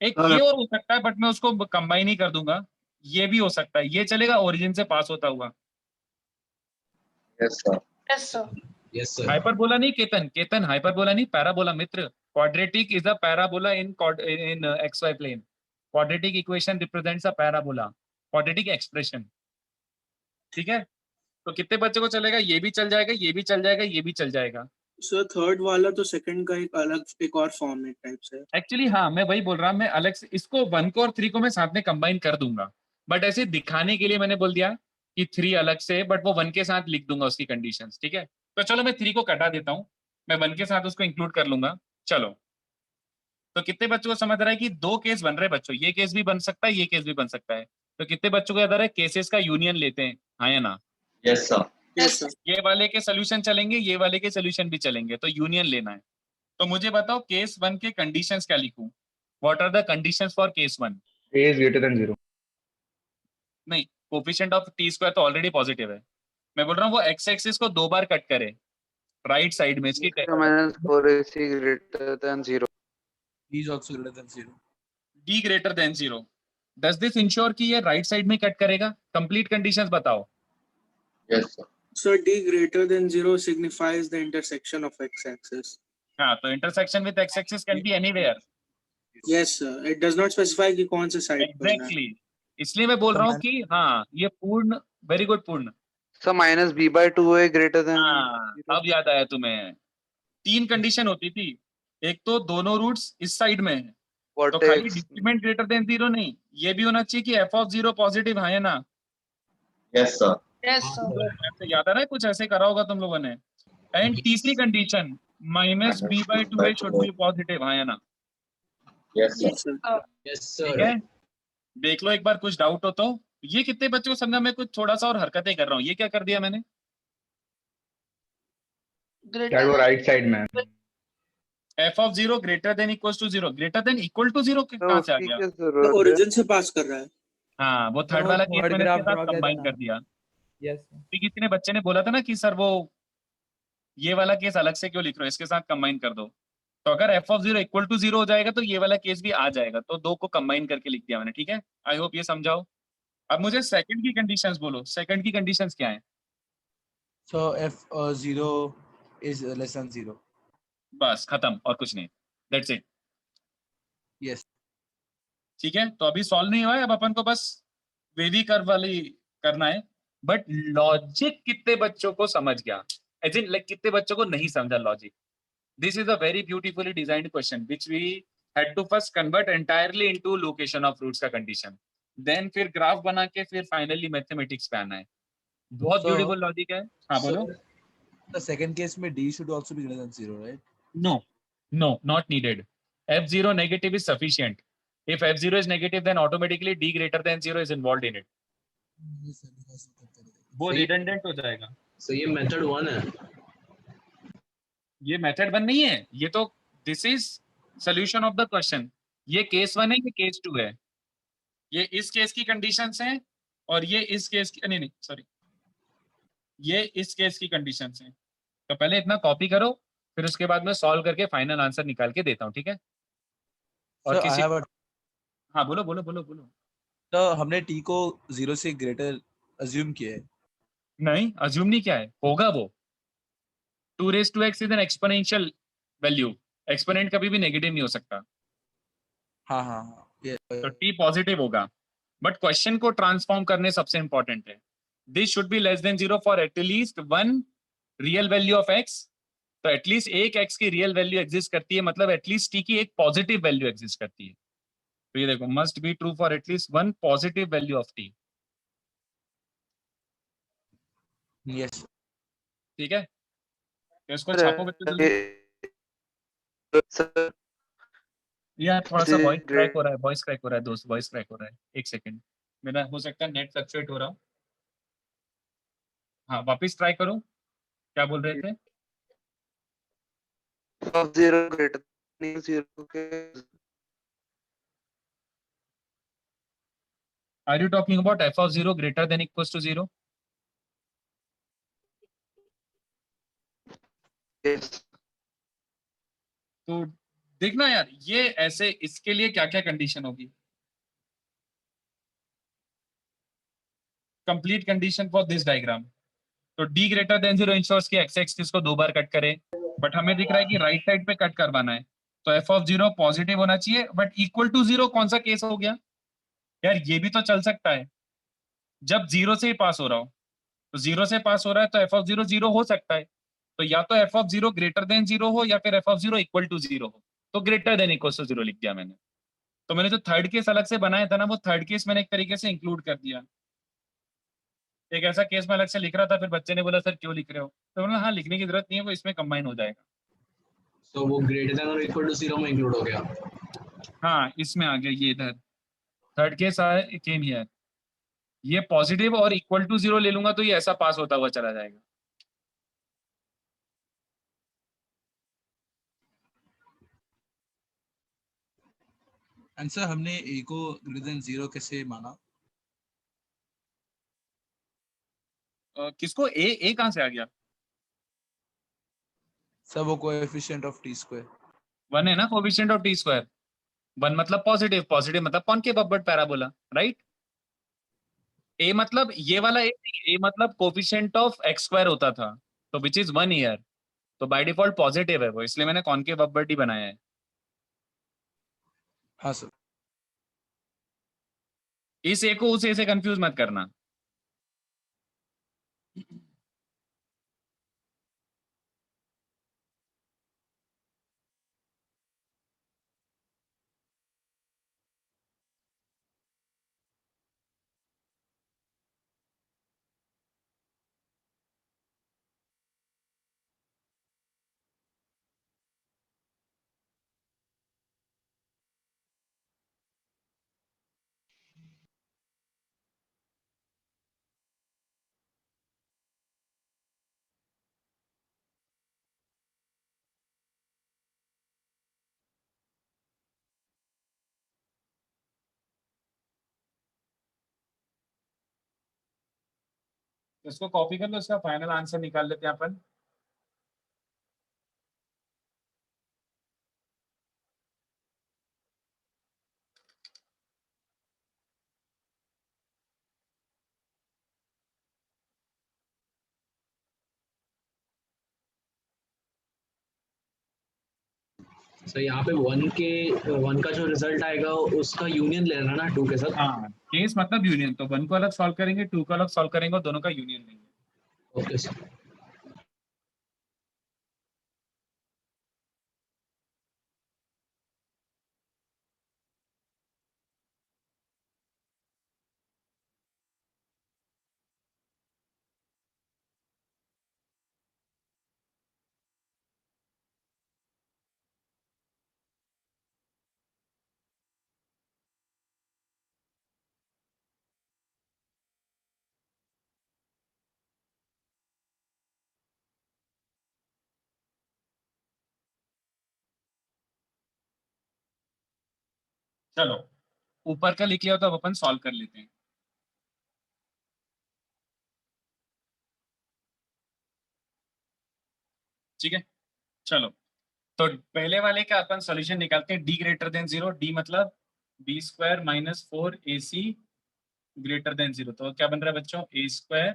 एक ये और हो सकता है बट मैं उसको कंबाइन ही कर दूंगा। ये भी हो सकता है, ये चलेगा ओरिजिन से पास होता हुआ। Yes, sir. Yes, sir. Hyperbola नहीं केतन हाइपरबोला नहीं, पैराबोला मित्र। Quadratic is a parabola in X Y plane. Quadratic equation represents a parabola, quadratic expression, ठीक है। तो कितने बच्चों को चलेगा? ये भी चल जाएगा, ये भी चल जाएगा, ये भी चल जाएगा। So third वाला तो second का एक और फॉर्म है टाइप से। एक्चुअली हाँ, मैं वही बोल रहा हूँ, मैं अलग से इसको 1 को और 3 को मैं साथ में कंबाइन कर दूंगा, बट ऐसे दिखाने के लिए मैंने बोल दिया कि 3 अलग से, बट वो 1 के साथ लिख दूंगा उसकी कंडीशंस, ठीक है। तो चलो मैं 3 को कटा देता हूँ, मैं 1 के साथ उसको इंक्लूड कर लूंगा। चलो, तो कितने बच्चों को समझ रहा है कि 2 केस बन रहे बच्चों, ये केस भी बन सकता है, ये केस भी बन सकता है। तो कितने बच्चों को याद आ रहा है केसेस का यूनियन लेते हैं, हाँ या ना? Yes, sir. Yes, sir. ये वाले के सोल्यूशन चलेंगे, ये वाले के सोल्यूशन भी चलेंगे, तो यूनियन लेना है। तो मुझे बताओ केस 1 के कंडीशंस क्या लिखूं? What are the conditions for case 1? A is greater than 0. नहीं, कोफिशिएंट ऑफ टी स्क्वायर तो ऑलरेडी पॉजिटिव है. मैं बोल रहा हूँ वो एक्स एक्सिस को 2 बार कट करे राइट साइड में इसकी minus 4ac greater than 0. D is also greater than 0. d greater than 0. Does this ensure कि ये राइट साइड में कट करेगा? कंप्लीट कंडीशंस बताओ. Yes, sir. So D greater than 0 signifies the intersection of x-axis. हाँ, तो intersection with X axis can be anywhere. Yes, sir. It does not specify कि कौन से साइड पर है. एग्जैक्टली, इसलिए मैं बोल रहा हूँ कि हाँ ये पूर्ण, वेरी गुड पूर्ण. So minus b/2a greater than. हाँ, अब याद आया तुम्हें. 3 कंडीशन होती थी. एक तो दोनों रूट्स इस साइड में है, तो खाली डिस्क्रीमेंट ग्रेटर देन 0 नहीं, ये भी होना चाहिए कि f of 0 पॉजिटिव है ना. Yes, sir. Yes, sir. ऐसे याद आ रहा है, कुछ ऐसे करा होगा तुम लोगों ने. एंड तीसरी condition minus b/2a should be positive है ना. Yes, sir. Yes, ठीक sir. है, देख लो एक बार, कुछ डाउट हो तो. ये कितने बच्चों को समझा? मैं कुछ थोड़ा सा और हरकतें कर रहा हूँ. ये क्या कर दिया मैंने? That वो right side में है. f of 0 greater than equals to 0. greater than equal to 0 कहाँ से आ गया? तो origin से पास कर रहा है. हाँ, वो थर्ड वाला केस मैंने इसके साथ कंबाइन कर दिया. Yes. किसी ने बच्चे ने बोला था ना कि सर वो ये वाला केस अलग से क्यों लिख रहे हो, इसके साथ कंबाइन कर दो. तो अगर f of 0 इक्वल टू 0 हो जाएगा तो ये वाला केस भी आ जाएगा. तो 2 को कंबाइन करके लिख दिया मैंने. ठीक है, आई होप ये समझाओ. अब मुझे सेकंड की कंडीशंस बोलो. सेकंड की कंडीशंस क्या है? So f 0 is less than 0. बस खत्म, और कुछ नहीं. That's it. Yes. ठीक है, तो अभी सॉल्व नहीं हुआ है. अब अपन को बस वेवी कर्व वाली करना है. बट लॉजिक कितने बच्चों को समझ गया? एज इन लाइक कितने बच्चों को नहीं समझा logic? This is a very beautifully designed question which we had to first convert entirely into location of roots का कंडीशन, देन फिर ग्राफ बना के फिर फाइनली मैथमेटिक्स पे आना है. बहुत So- ब्यूटीफुल लॉजिक है. हाँ बोलो. The second case में D should also be greater than 0, right? No, not needed. f0 negative is sufficient. If f0 is negative, then automatically d greater than 0 is involved in it. वो redundant हो जाएगा. So ये method 1 है. ये method 1 नहीं है, ये तो this is solution of the question. ये केस 1 है, ये केस 2 है. ये इस केस की कंडीशंस हैं और ये इस केस की, नहीं सॉरी, ये इस केस की कंडीशंस हैं. तो पहले इतना कॉपी करो, फिर उसके बाद मैं सॉल्व करके फाइनल आंसर निकाल के देता हूँ. ठीक है, और So I किसी, have a हाँ बोलो बोलो बोलो बोलो. तो हमने t को 0 से greater assume किया है. नहीं, अज्यूम नहीं क्या है, होगा वो. 2 raised to x is an exponential value. Exponent कभी भी नेगेटिव नहीं हो सकता. हाँ हाँ हाँ. Yeah. तो t पॉजिटिव होगा. बट क्वेश्चन को ट्रांसफॉर्म करने सबसे इंपॉर्टेंट है. This should be less than 0 for at least 1 real value of x. तो एटलीस्ट एक x की रियल वैल्यू एग्जिस्ट करती है, मतलब एटलीस्ट t की एक पॉजिटिव वैल्यू एग्जिस्ट करती है. तो ये देखो, must be true for at least 1 positive value of t. Yes. ठीक है, तो इसको छापो बच्चों जल्दी. Sir, यार थोड़ा सा वॉइस Great. क्रैक हो रहा है, वॉइस क्रैक हो रहा है दोस्त, वॉइस क्रैक हो रहा है. एक सेकंड, मेरा हो सकता है नेट फ्लक्चुएट हो रहा हो. हाँ, वापस ट्राई करो. क्या बोल रहे थे? of 0 greater than 0 के. Are you talking about f of 0 greater than equals to 0? Yes. तो देखना यार, ये ऐसे इसके लिए क्या क्या कंडीशन होगी. Complete condition for this diagram. तो d ग्रेटर देन 0 इंश्योर्स कि x एक्सिस को 2 बार कट करे. बट हमें दिख रहा है कि राइट साइड पे कट करवाना है. तो f of 0 पॉजिटिव होना चाहिए. बट इक्वल टू 0 कौन सा केस हो गया यार? ये भी तो चल सकता है जब 0 से ही पास हो रहा हो. तो 0 से पास हो रहा है तो f of 0 0 हो सकता है. तो या तो f of 0 ग्रेटर देन 0 हो या फिर f of 0 इक्वल टू 0 हो. तो ग्रेटर देन इक्वल टू 0 लिख दिया मैंने. तो मैंने जो थर्ड केस अलग से बनाया था ना, वो थर्ड केस मैंने एक तरीके से इंक्लूड कर दिया. एक ऐसा केस मैं अलग से लिख रहा था, फिर बच्चे ने बोला सर क्यों लिख रहे हो, तो बोला हाँ लिखने की जरूरत नहीं है, वो इसमें कंबाइन हो जाएगा. So वो greater than or equal to 0 में include हो गया. हाँ, इसमें आ गया ये इधर. Third case came here. ये पॉजिटिव और इक्वल टू 0 ले लूंगा तो ये ऐसा पास होता हुआ चला जाएगा. आंसर हमने a को ग्रेटर देन 0 कैसे माना? किसको ए कहां से आ गया? सर वो कोएफिशिएंट ऑफ t स्क्वायर 1 है ना कोएफिशिएंट ऑफ टी स्क्वायर। 1 मतलब पॉजिटिव, पॉजिटिव मतलब कॉनकेव अपवर्ड पैराबोला, राइट? ए मतलब ये वाला ए मतलब कोएफिशिएंट ऑफ एक्स स्क्वायर होता था, तो विच इज 1 ईयर, तो बाय डिफॉल्ट पॉजिटिव है वो, इसलिए मैंने कॉनकेव अपवर्ड ही बनाया है। हाँ सर। इस ए को उस ए से कंफ्यूज मत करना। इसको कॉपी कर लो, इसका फाइनल आंसर निकाल लेते हैं अपन। सो यहाँ पे 1 का जो रिजल्ट आएगा उसका यूनियन लेना ना 2 के साथ। हाँ, केस मतलब यूनियन, तो 1 को अलग सॉल्व करेंगे, 2 को अलग सॉल्व करेंगे और दोनों का यूनियन लेंगे। Okay sir. चलो ऊपर का लिख लिया तो अब अपन सॉल्व कर लेते हैं। ठीक है, चलो तो पहले वाले का अपन सॉल्यूशन निकालते हैं। डी ग्रेटर देन 0, डी मतलब b square minus 4ac greater than 0, तो क्या बन रहा है बच्चों? A square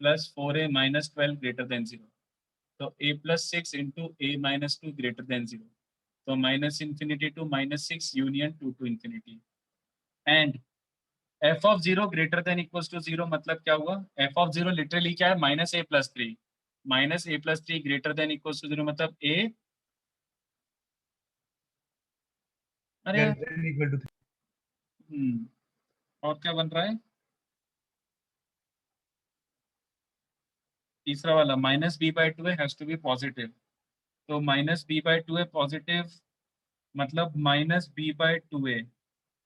plus 4a minus 12 greater than 0, तो a plus 6 into a minus 2 greater than 0, तो minus infinity to minus 6 union 2 to infinity. And f of 0 greater than equals to 0 मतलब क्या हुआ? f ऑफ 0 लिटरली क्या है? Minus a plus 3, minus a plus 3 greater than equals to 0 मतलब a, अरे यार, equal to और क्या बन रहा है? तीसरा वाला minus B by 2 has to be positive, तो माइनस बी बाई 2 पॉजिटिव मतलब minus B by 2,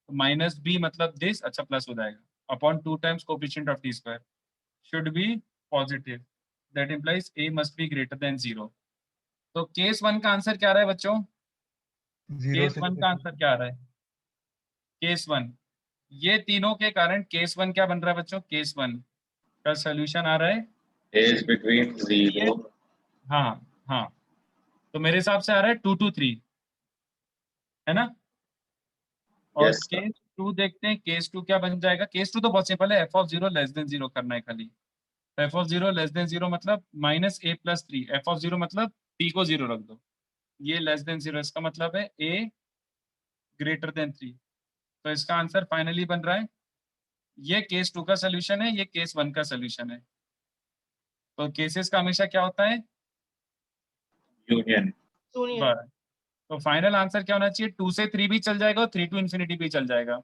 minus B मतलब दिस, अच्छा प्लस हो जाएगा upon 2 times coefficient of T square should be positive, that implies A must be greater than 0। तो case 1 का answer क्या आ रहा है बच्चों? केस 1 का आंसर क्या आ रहा है? केस 1, ये तीनों के कारण केस 1 क्या बन रहा है बच्चों? केस 1 का सोल्यूशन आ रहा है A is between 0. हाँ हाँ, तो मेरे हिसाब से आ रहा है 2 to 3, है ना? और Yes, sir. केस 2 देखते हैं, केस 2 क्या बन जाएगा? केस 2 तो बहुत सिंपल है, एफ ऑफ 0 लेस देन 0 करना है खाली। एफ ऑफ 0 लेस देन 0 मतलब minus a plus 3, F of 0 मतलब t को 0 रख दो, ये लेस देन 0, इसका मतलब है a ग्रेटर देन 3, तो इसका आंसर फाइनली बन रहा है, ये केस 2 का सोल्यूशन है, ये केस 1 का सोल्यूशन है। तो केसेस का हमेशा क्या होता है? Union. बस, तो फाइनल आंसर क्या होना चाहिए? 2 से 3 भी चल जाएगा और 3 टू इंफिनिटी भी चल जाएगा,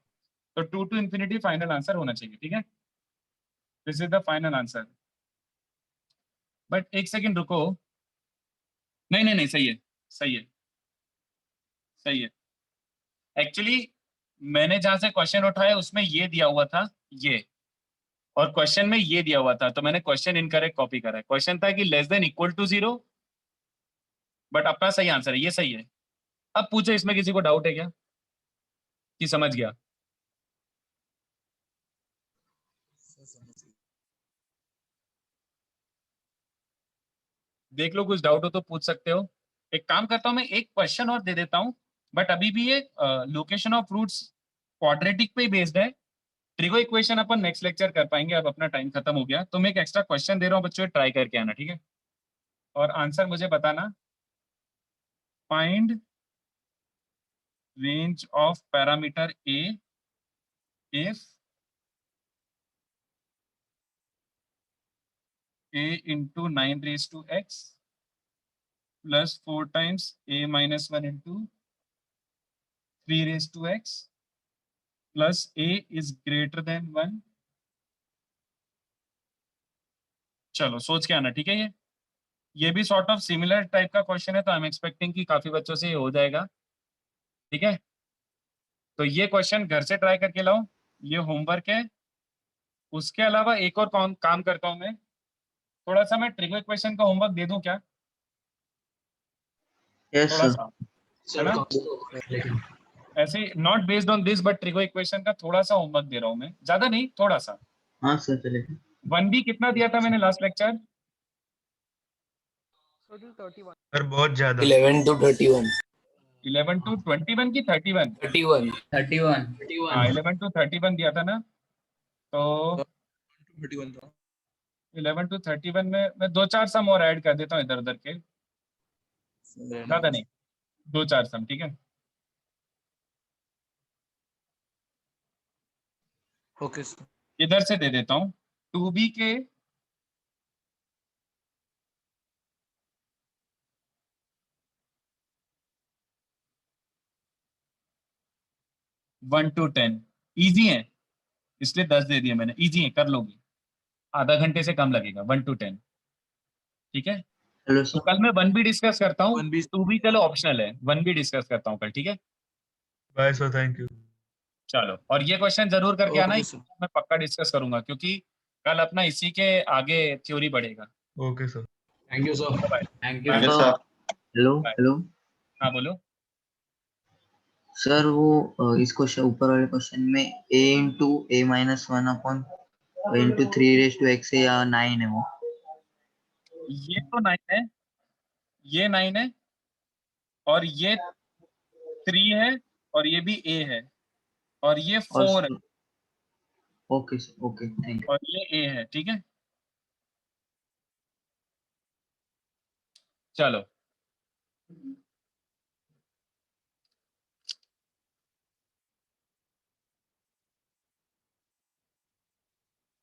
तो 2 टू इंफिनिटी फाइनल आंसर होना चाहिए। ठीक है, this is the final answer. But एक सेकंड रुको, नहीं नहीं नहीं, सही है, सही है, सही है। एक्चुअली मैंने जहां से क्वेश्चन उठाया उसमें ये दिया हुआ था ये, और क्वेश्चन में ये दिया हुआ था, तो मैंने क्वेश्चन इनकरेक्ट कॉपी करा है। क्वेश्चन था कि less than equal to 0, but अपना सही आंसर है, ये सही है। अब पूछो, इसमें किसी को डाउट है क्या? कि समझ गया? देख लो, कुछ डाउट हो तो पूछ सकते हो। एक काम करता हूँ, मैं एक क्वेश्चन और दे देता हूँ, बट अभी भी ये लोकेशन ऑफ रूट्स क्वाड्रेटिक पे बेस्ड है। ट्रिगो इक्वेशन अपन नेक्स्ट लेक्चर कर पाएंगे, अब अपना टाइम खत्म हो गया। तो मैं एक एक्स्ट्रा क्वेश्चन दे रहा हूँ बच्चों, ट्राई करके आना, ठीक है? और आंसर मुझे बताना। Find range of parameter A if a into 9 raised to x plus 4 times a minus 1 into 3 raised to x plus a is greater than 1। चलो सोच के आना, ठीक है? ये भी सॉर्ट ऑफ सिमिलर टाइप का क्वेश्चन है, तो आई एम एक्सपेक्टिंग कि काफी बच्चों से ये हो जाएगा, ठीक है? तो ये क्वेश्चन घर से ट्राई करके लाओ, ये होमवर्क है। उसके अलावा एक और काम करता हूं मैं, थोड़ा सा मैं ट्रिगो इक्वेशन का होमवर्क दे दूं क्या? थोड़ा सा, है ना? ऐसे not based on this, but trigo equation का थोड़ा सा होमवर्क दे रहा हूं मैं, ज्यादा नहीं, थोड़ा सा। हाँ सर चलेगा। 1b कितना दिया था मैंने लास्ट लेक्चर? सर बहुत ज्यादा। 11 to 31. 11 to 21 की 31? 31. 31 हाँ, 11 to 31 दिया था ना, तो 31 था। 11 to 31 में मैं 2-4 सम और ऐड कर देता हूँ इधर उधर के, ज्यादा नहीं, 2-4 सम, ठीक है? Okay, sir. इधर से दे देता हूँ। 2b के 1 to 10 इजी है, इसलिए 10 दे दिए मैंने। इजी है, कर लोगे, आधा घंटे से कम लगेगा। 1 to 10, ठीक है? हेलो तो सर। कल मैं 1b डिस्कस करता हूँ, 1B 2b चलो ऑप्शनल है, 1b डिस्कस करता हूँ कल, ठीक है? Bye sir, thank you. चलो, और ये क्वेश्चन जरूर करके आना, Okay, sir. मैं पक्का डिस्कस करूंगा, क्योंकि कल अपना इसी के आगे थ्योरी बढ़ेगा। Okay sir. Thank you sir. Bye thank you Thank you, sir. sir. Hello bye. Hello हाँ बोलो। सर, वो इस क्वेश्चन ऊपर वाले क्वेश्चन में a into a minus 1 upon into 3 raise to x है या 9 है वो? ये तो 9 है, ये 9 है, और ये 3 है, और ये भी a है, और ये और 4 है, okay sir, okay thank you. और ये a है, ठीक है? चलो।